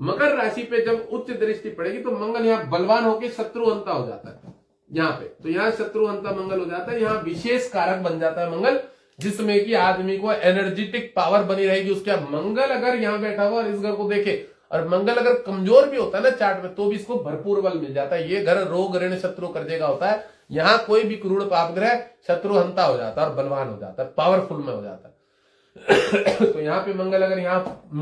मकर राशि पे जब उच्च दृष्टि पड़ेगी तो मंगल यहाँ बलवान होकर शत्रुअंता हो जाता है यहाँ पे, तो यहाँ शत्रुअंता मंगल हो जाता है, यहाँ विशेष कारक बन जाता है मंगल, जिसमें कि आदमी को एनर्जेटिक पावर बनी रहेगी उसके। मंगल अगर यहाँ बैठा हुआ और इस घर को देखे, और मंगल अगर कमजोर भी होता है ना चार्ट में, तो भी इसको भरपूर बल मिल जाता है। ये घर रोग ऋण शत्रु कर्जेगा होता है, यहाँ कोई भी क्रूर पाप ग्रह शत्रुहंता हो जाता है और बलवान हो जाता है, पावरफुल में हो जाता है। तो यहाँ पे मंगल अगर यहाँ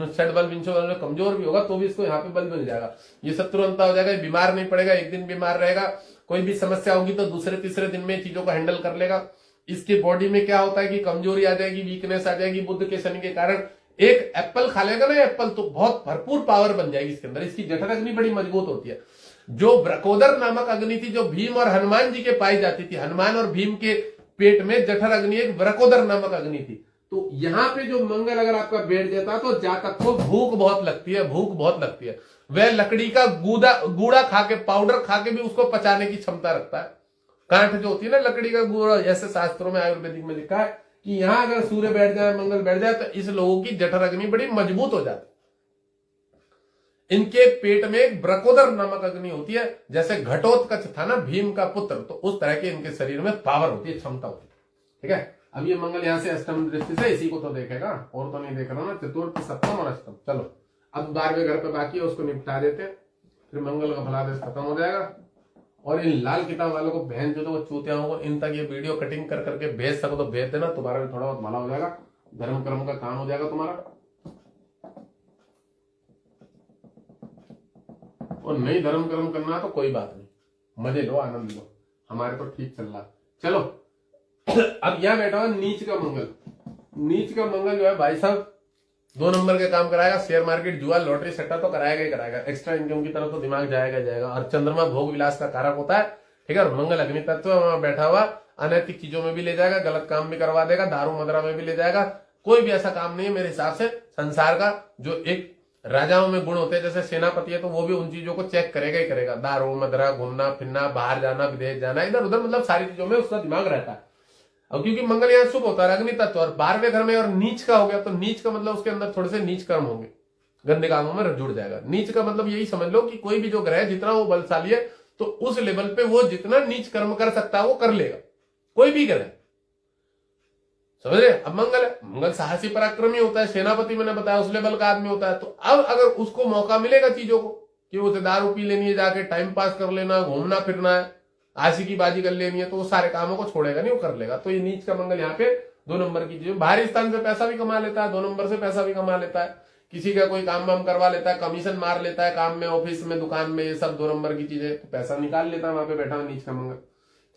षड बल विंशो बल में कमजोर भी होगा तो भी इसको यहाँ पे बल मिल जाएगा, ये शत्रुहंता हो जाएगा, बीमार नहीं पड़ेगा, एक दिन बीमार रहेगा, कोई भी समस्या होगी तो दूसरे तीसरे दिन में चीजों को हैंडल कर लेगा। इसके बॉडी में क्या होता है कि कमजोरी आ जाएगी, वीकनेस आ जाएगी बुध के शनि के कारण। एक एप्पल खा लेगा ना एप्पल, तो बहुत भरपूर पावर बन जाएगी इसके अंदर। इसकी जठर अग्नि बड़ी मजबूत होती है। जो ब्रकोदर नामक अग्नि थी, जो भीम और हनुमान जी के पाई जाती थी, हनुमान और भीम के पेट में जठर अग्नि एक ब्रकोदर नामक अग्नि थी। तो यहाँ पे जो मंगल अगर आपका बैठ जाता तो जातक को भूख बहुत लगती है, भूख बहुत लगती है। वह लकड़ी का गूड़ा खा के, पाउडर खा के भी उसको पचाने की क्षमता रखता है। कांठ जो होती है ना लकड़ी का गूड़ा, ऐसे शास्त्रों में आयुर्वेदिक में लिखा है कि यहाँ अगर सूर्य बैठ जाए, मंगल बैठ जाए, तो इस लोगों की जठर अग्नि बड़ी मजबूत हो जाती है। इनके पेट में एक ब्रकोदर नामक अग्नि होती है, जैसे घटोत्कच था ना भीम का पुत्र, तो उस तरह के इनके शरीर में पावर होती है, क्षमता होती है, ठीक है। अब ये मंगल यहाँ से अष्टम दृष्टि से इसी को तो देखेगा, और तो नहीं देख रहा ना, चतुर्थ सप्तम और अष्टम। चलो अब 12वें घर पे बाकी है, उसको निपटा देते, फिर मंगल का फलादेश खत्म हो जाएगा। और इन लाल किताब वालों को बहन जो तो वो चूतियाओं को इन तक ये वीडियो कटिंग कर करके भेज सको तो भेज देना, तुम्हारा भी थोड़ा बहुत भला हो जाएगा, धर्म कर्म का काम हो जाएगा तुम्हारा। और नहीं धर्म कर्म करना तो कोई बात नहीं, मजे लो, आनंद लो, हमारे तो ठीक चल रहा। चलो अब यहां बैठा हुआ नीच का मंगल। नीच का मंगल जो है भाई साहब 2 नंबर के काम कराएगा, शेयर मार्केट, जुआ, लॉटरी, सट्टा तो कराएगा ही कराएगा, एक्स्ट्रा इनकम की तरफ तो दिमाग जाएगा जाएगा। और चंद्रमा भोग विलास का कारक होता है, ठीक है। और मंगल अग्नि तत्व वहां बैठा हुआ अनैतिक चीजों में भी ले जाएगा, गलत काम भी करवा देगा, दारू मदरा में भी ले जाएगा। कोई भी ऐसा काम नहीं है मेरे हिसाब से संसार का जो एक राजाओं में गुण होते हैं, जैसे सेनापति है तो वो भी उन चीजों को चेक करेगा ही करेगा। दारू मदरा, घूमना फिरना, बाहर जाना, विदेश जाना, इधर उधर, मतलब सारी चीजों में उसका दिमाग रहता है। अब क्योंकि मंगल यहाँ शुभ होता है अग्नि तत्व, और 12वें घर में और नीच का हो गया, तो नीच का मतलब उसके अंदर थोड़े से नीच कर्म होंगे, गंदे कामों में जुड़ जाएगा। नीच का मतलब यही समझ लो कि कोई भी जो ग्रह जितना वो बलशाली है, तो उस लेवल पे वो जितना नीच कर्म कर सकता है वो कर लेगा, कोई भी ग्रह। समझ रहे? अब मंगल है, मंगल साहसी पराक्रमी होता है, सेनापति मैंने बताया उस लेवल का आदमी होता है। तो अब अगर उसको मौका मिलेगा चीजों को कि उसे दारू पी लेनी है, जाके टाइम पास कर लेना, घूमना फिरना है, आशिकी बाजी कर लेनी है, तो वो सारे कामों को छोड़ेगा नहीं, वो कर लेगा। तो ये नीच का मंगल यहाँ पे 2 नंबर की चीज, बाहरी स्थान से पैसा भी कमा लेता है, 2 नंबर से पैसा भी कमा लेता है, किसी का कोई काम वाम करवा लेता है, कमीशन मार लेता है काम में, ऑफिस में, दुकान में, ये सब 2 नंबर की चीजें, तो पैसा निकाल लेता है वहां पे बैठा हुआ नीच का मंगल।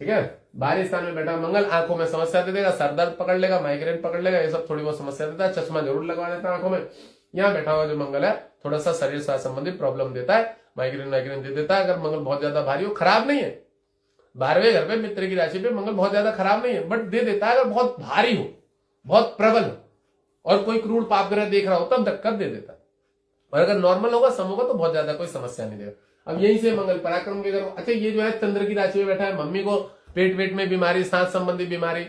ठीक है, बाहरी स्थान में बैठा मंगल आंखों में समस्या दे देगा, सर दर्द पकड़ लेगा, माइग्रेन पकड़ लेगा, ये सब थोड़ी बहुत समस्या देता है, चश्मा जरूर लगवा देता है आंखों में। यहाँ बैठा हुआ जो मंगल है थोड़ा सा शरीर स्वास्थ्य संबंधित प्रॉब्लम देता है, माइग्रेन वाइग्रेन दे देता है। अगर मंगल बहुत ज्यादा भारी हो, खराब नहीं है, 12वें घर पे मित्र की राशि पे मंगल बहुत ज्यादा खराब नहीं है, बट दे देता है अगर बहुत भारी हो, बहुत प्रबल हो और कोई क्रूर पाप ग्रह देख रहा हो तब दिक्कत दे देता है। और अगर नॉर्मल होगा, सम होगा, तो बहुत ज्यादा कोई समस्या नहीं देगा। अब यहीं से मंगल पराक्रम के घर, अच्छा ये जो है चंद्र की राशि में बैठा है, मम्मी को पेट वेट में बीमारी, सांस संबंधी बीमारी,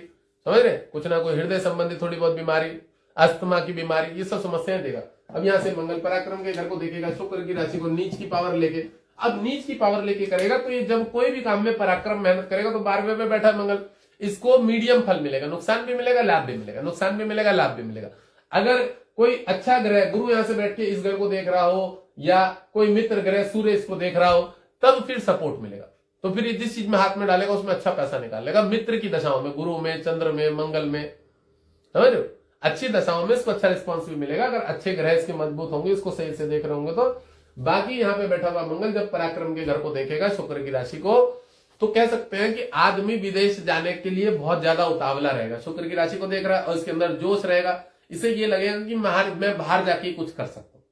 समझ रहे, कुछ ना कोई हृदय संबंधी थोड़ी बहुत बीमारी, अस्थमा की बीमारी, ये सब समस्याएं देगा। अब यहाँ से मंगल पराक्रम के घर को देखेगा, शुक्र की राशि को नीच की पावर लेके, अब नीच की पावर लेके करेगा तो ये जब कोई भी काम में पराक्रम मेहनत करेगा तो 12वें में बैठा मंगल, इसको मीडियम फल मिलेगा, नुकसान भी मिलेगा, लाभ भी मिलेगा, नुकसान भी मिलेगा, लाभ भी मिलेगा। अगर कोई अच्छा ग्रह गुरु यहां से बैठ के इस ग्रह को देख रहा हो, या कोई मित्र ग्रह सूर्य इसको देख रहा हो, तब फिर सपोर्ट मिलेगा। तो फिर जिस चीज में हाथ में डालेगा उसमें अच्छा पैसा निकालेगा। मित्र की दशाओं में, गुरु में, चंद्र में, मंगल में, समझ रहे हो, अच्छी दशाओं में इसको अच्छा रिस्पॉन्स भी मिलेगा। अगर अच्छे ग्रह इसके मजबूत होंगे, इसको सही से देख रहे होंगे तो। बाकी यहाँ पे बैठा हुआ मंगल जब पराक्रम के घर को देखेगा, शुक्र की राशि को, तो कह सकते हैं कि आदमी विदेश जाने के लिए बहुत ज्यादा उतावला रहेगा। शुक्र की राशि को देख रहा है और इसके अंदर जोश रहेगा, इसे ये लगेगा कि मैं बाहर जाके कुछ कर सकता हूं,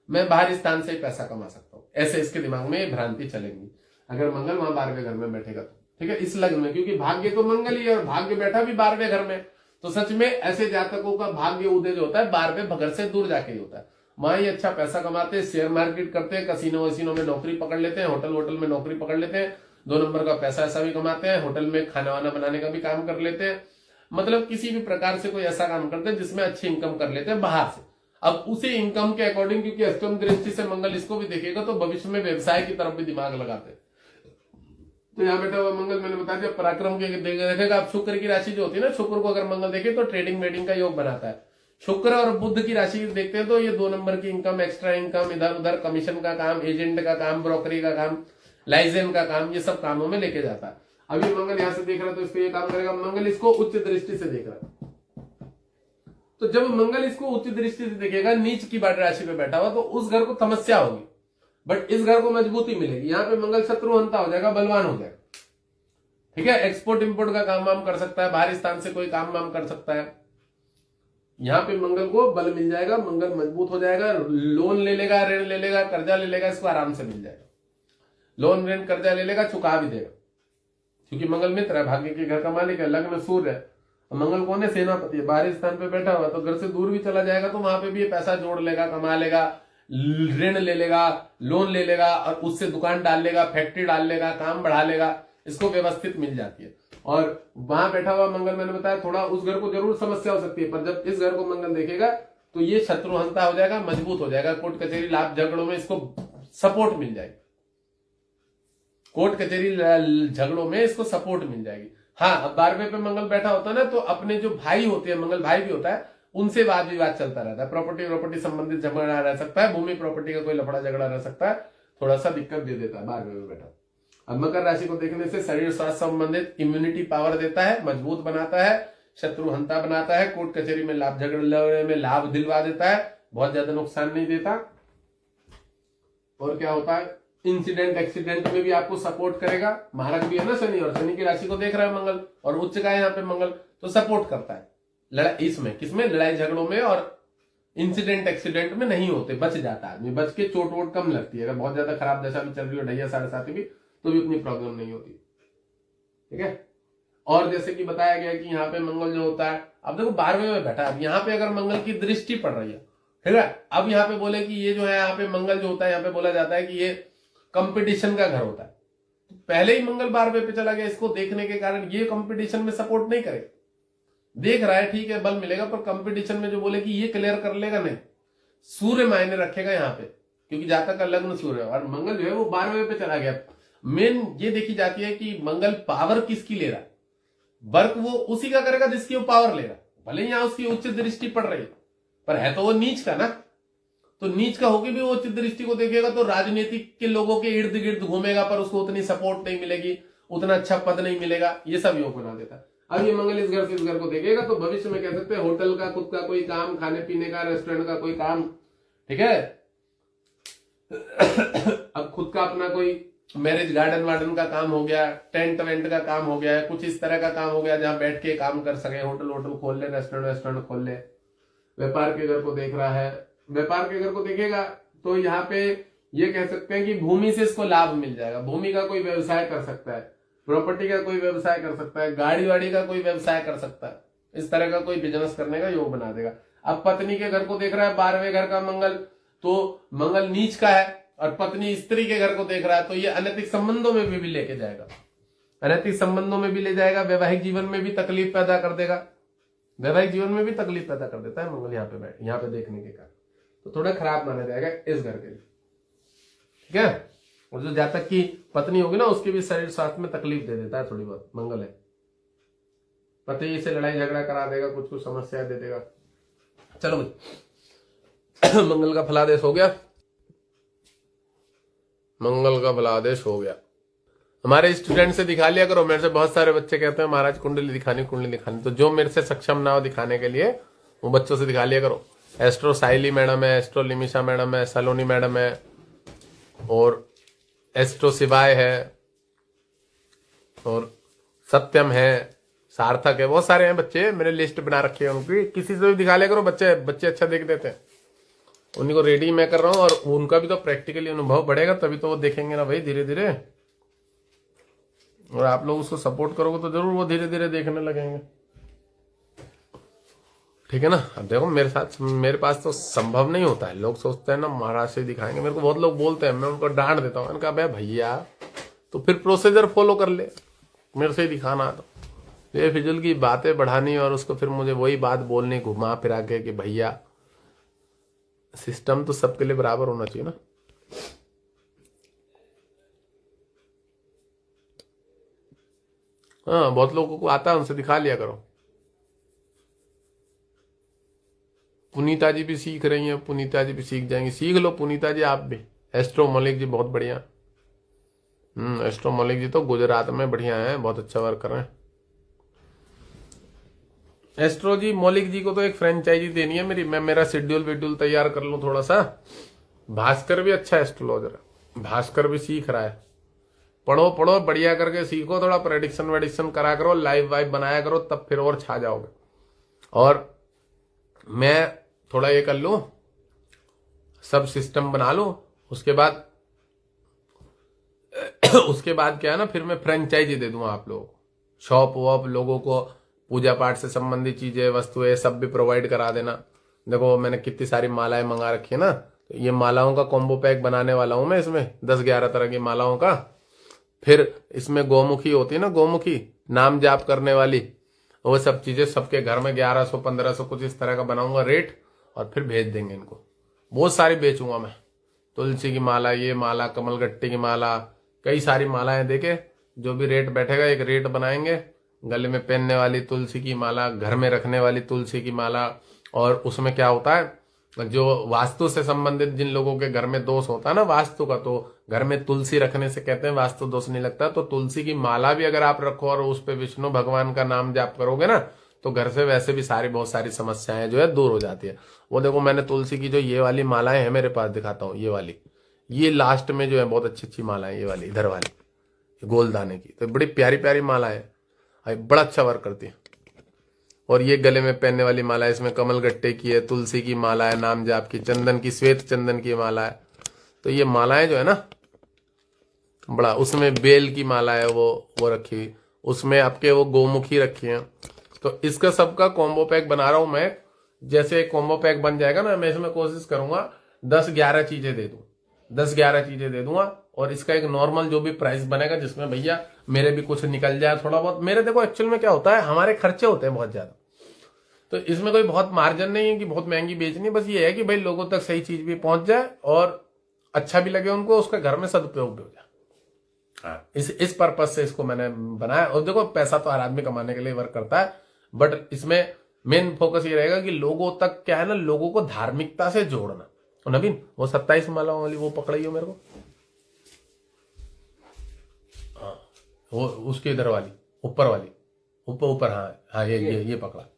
मैं बाहरी स्थान से पैसा कमा सकता हूं, ऐसे इसके दिमाग में भ्रांति चलेगी अगर मंगल वहां 12वें घर में बैठेगा तो। ठीक है, इस लग्न में, क्योंकि भाग्य तो मंगल ही है और भाग्य बैठा भी 12वें घर में, तो सच में ऐसे जातकों का भाग्य उदय जो होता है 12वें घर से दूर जाके ही होता है। वहां ही अच्छा पैसा कमाते हैं, शेयर मार्केट करते हैं, कसीनो वसीनो में नौकरी पकड़ लेते हैं, होटल वोटल में नौकरी पकड़ लेते हैं, 2 नंबर का पैसा ऐसा भी कमाते हैं, होटल में खाना वाना बनाने का भी काम कर लेते हैं, मतलब किसी भी प्रकार से कोई ऐसा काम करते हैं जिसमें अच्छी इनकम कर लेते हैं बाहर से। अब उसी इनकम के अकॉर्डिंग, क्योंकि अष्टम दृष्टि से मंगल इसको भी देखेगा, तो भविष्य में व्यवसाय की तरफ भी दिमाग लगाते हैं। तो यहाँ बैठा हुआ मंगल मैंने बता दिया पराक्रम के देखेगा। अब शुक्र की राशि जो होती है ना, शुक्र को अगर मंगल देखे तो ट्रेडिंग वेडिंग का योग बनाता है। शुक्र और बुध की राशि देखते हैं तो ये 2 नंबर की इनकम, एक्स्ट्रा इनकम, इधर उधर कमीशन का काम, एजेंट का काम, ब्रोकरी का काम, लाइसेंस का काम, ये सब कामों में लेके जाता है। अभी मंगल यहां से देख रहा है तो इसको ये काम करेगा। मंगल इसको उच्च दृष्टि से देख रहा है, तो जब मंगल इसको उच्च दृष्टि से देखेगा, नीच की राशि पे बैठा हुआ, तो उस घर को समस्या होगी, बट इस घर को मजबूती मिलेगी। यहाँ पे मंगल शत्रुहंता हो जाएगा, बलवान हो जाएगा। ठीक है, एक्सपोर्ट इंपोर्ट का काम वाम कर सकता है, बाहरी स्थान से कोई काम वाम कर सकता है। यहाँ पे मंगल को बल मिल जाएगा, मंगल मजबूत हो जाएगा, लोन ले लेगा, ऋण ले लेगा, कर्जा ले लेगा, इसको आराम से मिल जाएगा। लोन ऋण कर्जा ले लेगा, चुका भी देगा, क्योंकि मंगल मित्र है, भाग्य के घर का मालिक है, लग्न सूर्य है। मंगल कौन है? सेनापति है, बाहरी स्थान पे बैठा हुआ, तो घर से दूर भी चला जाएगा तो वहां पे भी ये पैसा जोड़ लेगा, कमा लेगा, ऋण ले लेगा, लोन ले लेगा, और उससे दुकान डाल लेगा, फैक्ट्री डाल लेगा, काम बढ़ा लेगा, इसको व्यवस्थित मिल जाती है। और वहां बैठा हुआ मंगल मैंने बताया थोड़ा उस घर को जरूर समस्या हो सकती है, पर जब इस घर को मंगल देखेगा तो ये शत्रुहंता हो जाएगा, मजबूत हो जाएगा, कोर्ट कचहरी लाभ झगड़ों में इसको सपोर्ट मिल जाएगी, कोर्ट कचहरी झगड़ों में इसको सपोर्ट मिल जाएगी। हाँ, अब 12वें पे मंगल बैठा होता है ना, तो अपने जो भाई होते हैं, मंगल भाई भी होता है, उनसे वाद विवाद चलता रहता है, प्रॉपर्टी संबंधित झगड़ा रह सकता है, भूमि प्रॉपर्टी का कोई लफड़ा झगड़ा रह सकता है, थोड़ा सा दिक्कत दे देता है 12वें में बैठा। अब मकर राशि को देखने से शरीर स्वास्थ्य संबंधित इम्यूनिटी पावर देता है, मजबूत बनाता है, शत्रुहंता बनाता है, कोर्ट कचहरी में लाभ झगड़े में लाभ दिलवा देता है, बहुत ज्यादा नुकसान नहीं देता। और क्या होता है, इंसिडेंट एक्सीडेंट में भी आपको सपोर्ट करेगा। महाराज भी है ना शनि, और शनि की राशि को देख रहा है मंगल, और उच्च का है यहाँ पे मंगल, तो सपोर्ट करता है लड़ाई, इसमें किसमें, लड़ाई झगड़ों में, और इंसिडेंट एक्सीडेंट में नहीं होते, बच जाता है आदमी, बच के चोट वोट कम लगती है। अगर बहुत ज्यादा खराब दशा भी चल रही हो, ढैया 7.5 भी, तो भी उतनी प्रॉब्लम नहीं होती। ठीक है, और जैसे कि बताया गया कि यहाँ पे मंगल जो होता है, अब देखो 12वें में बैठा है, यहाँ पे अगर मंगल की दृष्टि पड़ रही है, ठीक है, अब यहाँ पे बोले कि ये जो है यहाँ पे मंगल जो होता है, यहाँ पे बोला जाता है कि ये कंपटीशन का घर होता है। तो पहले ही मंगल 12वें पे चला गया, इसको देखने के कारण ये कंपटीशन में सपोर्ट नहीं करेगा। देख रहा है ठीक है, बल मिलेगा, पर कंपटीशन में जो बोले कि ये क्लियर कर लेगा, नहीं, सूर्य मायने रखेगा यहाँ पे, क्योंकि जातक का लग्न सूर्य है, और मंगल जो है वो 12वें पे चला गया। मेन ये देखी जाती है कि मंगल पावर किसकी ले रहा है, वर्क वो उसी का करेगा जिसकी वो पावर ले रहा है। भले यहाँ उसकी उच्च दृष्टि पड़ रही, पर है तो वो नीच का ना। तो नीच का होके भी वो उच्च दृष्टि को देखेगा तो राजनीतिक के लोगों के इर्द गिर्द घूमेगा, पर उसको उतनी सपोर्ट नहीं मिलेगी, उतना अच्छा पद नहीं मिलेगा। ये सब योग बना देता है। अब ये मंगल इस घर से इस घर को देखेगा तो भविष्य में कह सकते हैं होटल का खुद का कोई काम, खाने पीने का, रेस्टोरेंट का कोई काम, ठीक है। अब खुद का अपना कोई मैरिज गार्डन वार्डन का काम हो गया, टेंट वेंट का काम हो गया, कुछ इस तरह का काम हो गया जहां बैठ के काम कर सके, होटल वोटल खोल ले, रेस्टोरेंट खोल ले। व्यापार के घर को देख रहा है, व्यापार के घर को देखेगा तो यहाँ पे ये कह सकते हैं कि भूमि से इसको लाभ मिल जाएगा। भूमि का कोई व्यवसाय कर सकता है, प्रॉपर्टी का कोई व्यवसाय कर सकता है, गाड़ी वाड़ी का कोई व्यवसाय कर सकता है, इस तरह का कोई बिजनेस करने का योग बना देगा। अब पत्नी के घर को देख रहा है 12वें घर का मंगल, तो मंगल नीच का है और पत्नी स्त्री के घर को देख रहा है, तो ये अनैतिक संबंधों में भी लेके जाएगा, अनैतिक संबंधों में भी ले जाएगा, वैवाहिक जीवन में भी तकलीफ पैदा कर देगा, वैवाहिक जीवन में भी तकलीफ पैदा कर देता है मंगल यहाँ पे यहाँ पे देखने के कारण। तो थोड़ा खराब माना जाएगा इस घर के लिए, ठीक है। और जो जातक की पत्नी होगी ना उसके भी शरीर स्वास्थ्य में तकलीफ दे देता है थोड़ी बहुत, मंगल है। पति से लड़ाई झगड़ा करा देगा, कुछ कुछ समस्या दे देगा। चलो भाई मंगल का फलादेश हो गया, मंगल का फलादेश हो गया। हमारे स्टूडेंट से दिखा लिया करो। मेरे से बहुत सारे बच्चे कहते हैं महाराज कुंडली दिखानी, तो जो मेरे से सक्षम ना हो दिखाने के लिए वो बच्चों से दिखा लिया करो। एस्ट्रो साइली मैडम है, एस्ट्रो लिमिशा मैडम है, सलोनी मैडम है, और एस्ट्रो शिवाय है, और सत्यम है, सार्थक है, बहुत सारे हैं बच्चे, मैंने लिस्ट बना रखी है उनकी। किसी से भी दिखा लिया करो, बच्चे अच्छा देख देते हैं। उन्हीं को रेडी मैं कर रहा हूं, और उनका भी तो प्रैक्टिकली अनुभव बढ़ेगा तभी तो वो देखेंगे ना भाई धीरे धीरे। और आप लोग उसको सपोर्ट करोगे तो जरूर वो धीरे धीरे देखने लगेंगे, ठीक है ना। अब देखो मेरे पास तो संभव नहीं होता है। लोग सोचते हैं ना महाराज से दिखाएंगे, मेरे को बहुत लोग बोलते हैं, मैं उनको डांट देता हूँ। मैंने कहा भैया तो फिर प्रोसीजर फॉलो कर ले, मेरे से ही दिखाना। तो ये फिजूल की बातें बढ़ानी और उसको फिर मुझे वही बात बोलनी घुमा फिरा के कि भैया सिस्टम तो सबके लिए बराबर होना चाहिए ना। हाँ, बहुत लोगों को आता है, उनसे दिखा लिया करो। पुनीता जी भी सीख रही हैं, पुनीता जी भी सीख जाएंगी, सीख लो पुनीता जी आप भी। एस्ट्रो मलिक जी बहुत बढ़िया, एस्ट्रो मलिक जी तो गुजरात में बढ़िया है, बहुत अच्छा वर्क कर रहे हैं। एस्ट्रो जी मौलिक जी को तो एक फ्रेंचाइजी देनी है मेरी, मैं मेरा शेड्यूल वेड्यूल तैयार कर लूं थोड़ा सा। भास्कर भी अच्छा एस्ट्रोलॉजर है, भास्कर भी सीख रहा है। पढ़ो पढ़ो बढ़िया करके सीखो, थोड़ा प्रेडिक्शन वेडिक्शन करा करो, लाइव वाइव बनाया करो, तब फिर और छा जाओगे। और मैं थोड़ा ये कर लूं, सब सिस्टम बना लूं, उसके बाद क्या है ना, फिर मैं फ्रेंचाइजी दे दूंगा आप लोगों को। शॉप वॉप लोगों को पूजा पाठ से संबंधित चीजें, वस्तुएं सब भी प्रोवाइड करा देना। देखो मैंने कितनी सारी मालाएं मंगा रखी है ना, तो ये मालाओं का कॉम्बो पैक बनाने वाला हूं मैं, इसमें 10-11 तरह की मालाओं का। फिर इसमें गौमुखी होती है ना, गौमुखी नाम जाप करने वाली, वो सब चीजें सबके घर में 1100-1500 कुछ इस तरह का बनाऊंगा रेट, और फिर भेज देंगे इनको। बहुत सारी बेचूंगा मैं, तुलसी की माला, ये माला, कमलगट्टी की माला, कई सारी मालाएं देके जो भी रेट बैठेगा एक रेट बनाएंगे। गले में पहनने वाली तुलसी की माला, घर में रखने वाली तुलसी की माला। और उसमें क्या होता है, जो वास्तु से संबंधित जिन लोगों के घर में दोष होता है ना वास्तु का, तो घर में तुलसी रखने से कहते हैं वास्तु दोष नहीं लगता। तो तुलसी की माला भी अगर आप रखो और उस पे विष्णु भगवान का नाम जाप करोगे ना, तो घर से वैसे भी बहुत सारी समस्याएं जो है दूर हो जाती है। वो देखो मैंने तुलसी की जो ये वाली मालाएं है मेरे पास, दिखाता हूँ, ये वाली, ये लास्ट में जो है बहुत अच्छी अच्छी मालाएं, ये वाली इधर वाली गोलदाने की, तो बड़ी प्यारी प्यारी माला है, बड़ा अच्छा वर्क करती है। और ये गले में पहनने वाली माला है, इसमें कमल गट्टे की है, तुलसी की माला है, नाम जाप की, चंदन की, श्वेत चंदन की माला है। तो ये मालाएं जो है ना बड़ा, उसमें बेल की माला है वो रखी, उसमें आपके वो गोमुखी रखी है। तो इसका सबका कॉम्बो पैक बना रहा हूं मैं। जैसे कॉम्बो पैक बन जाएगा ना, मैं इसमें कोशिश करूंगा 10-11 चीजें दे दूं, 10-11 चीजें दे दूंगा। और इसका एक नॉर्मल जो भी प्राइस बनेगा, जिसमें भैया मेरे भी कुछ निकल जाए थोड़ा बहुत। मेरे देखो एक्चुअल में क्या होता है, हमारे खर्चे होते हैं बहुत ज्यादा, तो इसमें कोई बहुत मार्जिन नहीं है कि बहुत महंगी बेचनी। बस ये है कि भाई लोगों तक सही चीज भी पहुंच जाए और अच्छा भी लगे उनको, उसका घर में सदुपयोग भी हो जाए। इस पर्पज से इसको मैंने बनाया। और देखो पैसा तो हर आदमी कमाने के लिए वर्क करता है, बट इसमें मेन फोकस ये रहेगा कि लोगों तक क्या है ना, लोगों को धार्मिकता से जोड़ना। और नवीन वो 27 मालाओं वाली वो पकड़ाई हो मेरे को, हाँ वो उसके इधर वाली, ऊपर वाली, ऊपर ऊपर, हाँ हाँ ये पकड़ा।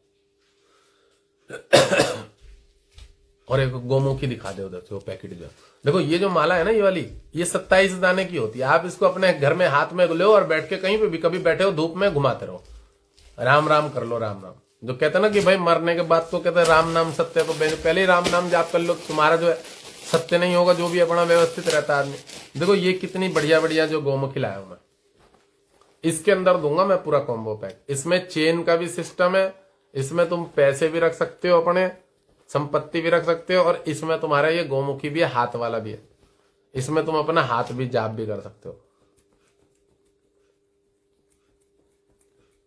और एक गोमुखी दिखा दे उधर से वो पैकेट जो, देखो ये जो माला है ना ये वाली, ये 27 दाने की होती है। आप इसको अपने घर में हाथ में लो और बैठ के कहीं पे भी कभी बैठे हो धूप में घुमाते रहो, राम राम कर लो, राम राम। जो कहते हैं ना कि भाई मरने के बाद तो कहते हैं राम नाम सत्य, तो पहले ही राम नाम जाप कर लो, तुम्हारा जो है सत्य नहीं होगा, जो भी अपना व्यवस्थित रहता आदमी। देखो ये कितनी बढ़िया बढ़िया जो गोमुखी लाया हूं मैं, इसके अंदर दूंगा मैं पूरा कॉम्बो पैक। इसमें चेन का भी सिस्टम है, इसमें तुम पैसे भी रख सकते हो, अपने संपत्ति भी रख सकते हो, और इसमें तुम्हारा ये गोमुखी भी है, हाथ वाला भी है, इसमें तुम अपना हाथ भी जाप भी कर सकते हो।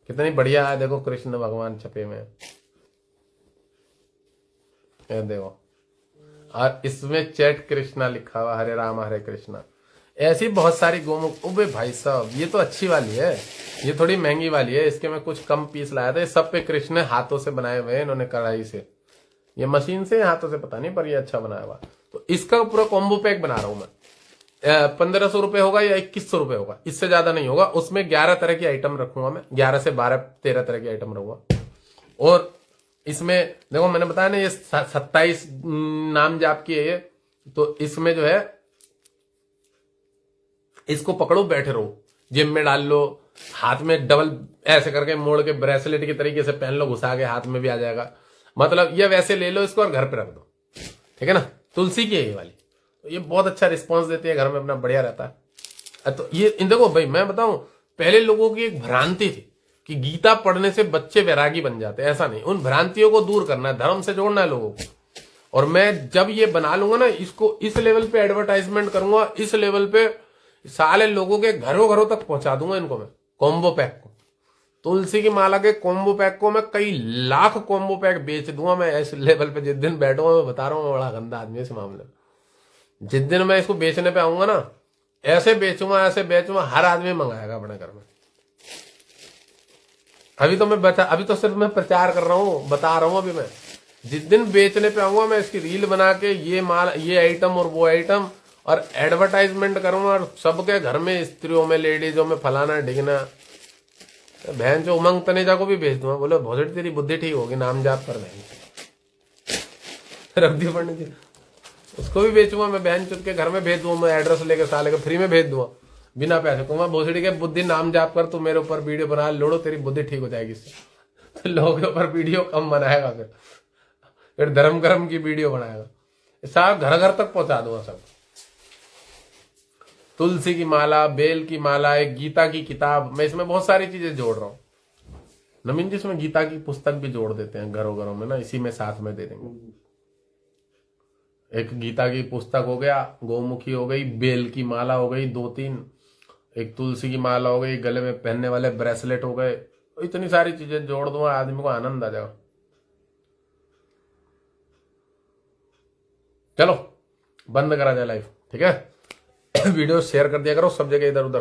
कितनी बढ़िया है, देखो कृष्ण भगवान छपे में, ये देखो, और इसमें चैट कृष्णा लिखा हुआ, हरे राम हरे कृष्णा। ऐसी बहुत सारी गोमुख। उबे भाई साहब ये तो अच्छी वाली है, ये थोड़ी महंगी वाली है, इसके मैं कुछ कम पीस लाया था। ये सब पे कृष्ण हाथों से बनाए हुए हैं इन्होंने, कढ़ाई से, ये मशीन से हाथों से पता नहीं, पर ये अच्छा बनाया हुआ। तो इसका पूरा कॉम्बो पैक बना रहा हूं मैं। 1500 रुपए होगा या 2100 रुपए होगा, इससे ज्यादा नहीं होगा। उसमें 11 तरह की आइटम रखूंगा मैं, 11 से 12-13 तरह की आइटम रखूंगा। और इसमें देखो मैंने बताया ना ये 27 नाम जाप की है ये, तो इसमें जो है इसको पकड़ो, बैठे रहो, जिम में डाल लो, हाथ में डबल ऐसे करके मोड़ के ब्रेसलेट की तरीके से पहन लो, घुसा के हाथ में भी आ जाएगा, मतलब ये वैसे ले लो इसको और घर पे रख दो, ठीक है ना। तुलसी की है ये वाली, तो ये बहुत अच्छा रिस्पॉन्स देती है, घर में अपना बढ़िया रहता है। तो ये देखो भाई मैं बताऊं, पहले लोगों की एक भ्रांति थी कि गीता पढ़ने से बच्चे वैरागी बन जाते हैं, ऐसा नहीं। उन भ्रांतियों को दूर करना है, धर्म से जोड़ना है लोगों को। और मैं जब ये बना लूंगा ना, इसको इस लेवल पे एडवर्टाइजमेंट करूंगा, इस लेवल पे सारे लोगों के घरों घरों तक पहुंचा दूंगा इनको मैं, कॉम्बो पैक को, तुलसी की माला के कॉम्बो पैक को मैं कई लाख कॉम्बो पैक बेच दूंगा मैं इस लेवल पे। जिस दिन बैठूंगा, मैं बता रहा हूँ, बड़ा गंदा आदमी है इस मामले में। जिस दिन मैं इसको बेचने पे आऊंगा ना, ऐसे बेचूंगा, ऐसे बेचूंगा, हर आदमी मंगाएगा अपने घर में। अभी तो सिर्फ मैं प्रचार कर रहा हूँ, बता रहा हूँ। अभी मैं जिस दिन बेचने पे आऊंगा, मैं इसकी रील बना के ये माल, ये आइटम और वो आइटम, और एडवर्टाइजमेंट करूंगा, और सबके घर में, स्त्रियों में, लेडीजों में फलाना ढिगना। बहन जो उमंग तनेजा को भी भेज दूंगा, बोलो भोसड़ी तेरी बुद्धि ठीक होगी, नाम जाप कर देंगे, रख दी पढ़ने की, उसको भी बेचूंगा मैं, बहन चुप के घर में भेज दूंगा मैं, एड्रेस लेके साले का फ्री में भेज दूंगा बिना पैसे। कहूंगा भोसड़ी के बुद्धि नाम जाप कर, तू मेरे ऊपर वीडियो बना, लोड़ो तेरी बुद्धि ठीक हो जाएगी इससे। तो लोगों के ऊपर वीडियो कम बनाएगा, फिर धर्म कर्म की वीडियो बनाएगा, सारा घर घर तक पहुंचा दूंगा सब। तुलसी की माला, बेल की माला, एक गीता की किताब, मैं इसमें बहुत सारी चीजें जोड़ रहा हूँ नवीन जी। इसमें गीता की पुस्तक भी जोड़ देते हैं घरों घरों में ना, इसी में साथ में दे देंगे। एक गीता की पुस्तक हो गया, गौमुखी हो गई, बेल की माला हो गई 2-3, एक तुलसी की माला हो गई, गले में पहनने वाले ब्रेसलेट हो गए, इतनी सारी चीजें जोड़ दूंगा, आदमी को आनंद आ जाएगा। चलो बंद करा जाए लाइव, ठीक है। वीडियो शेयर कर दिया करो सब जगह, इधर उधर।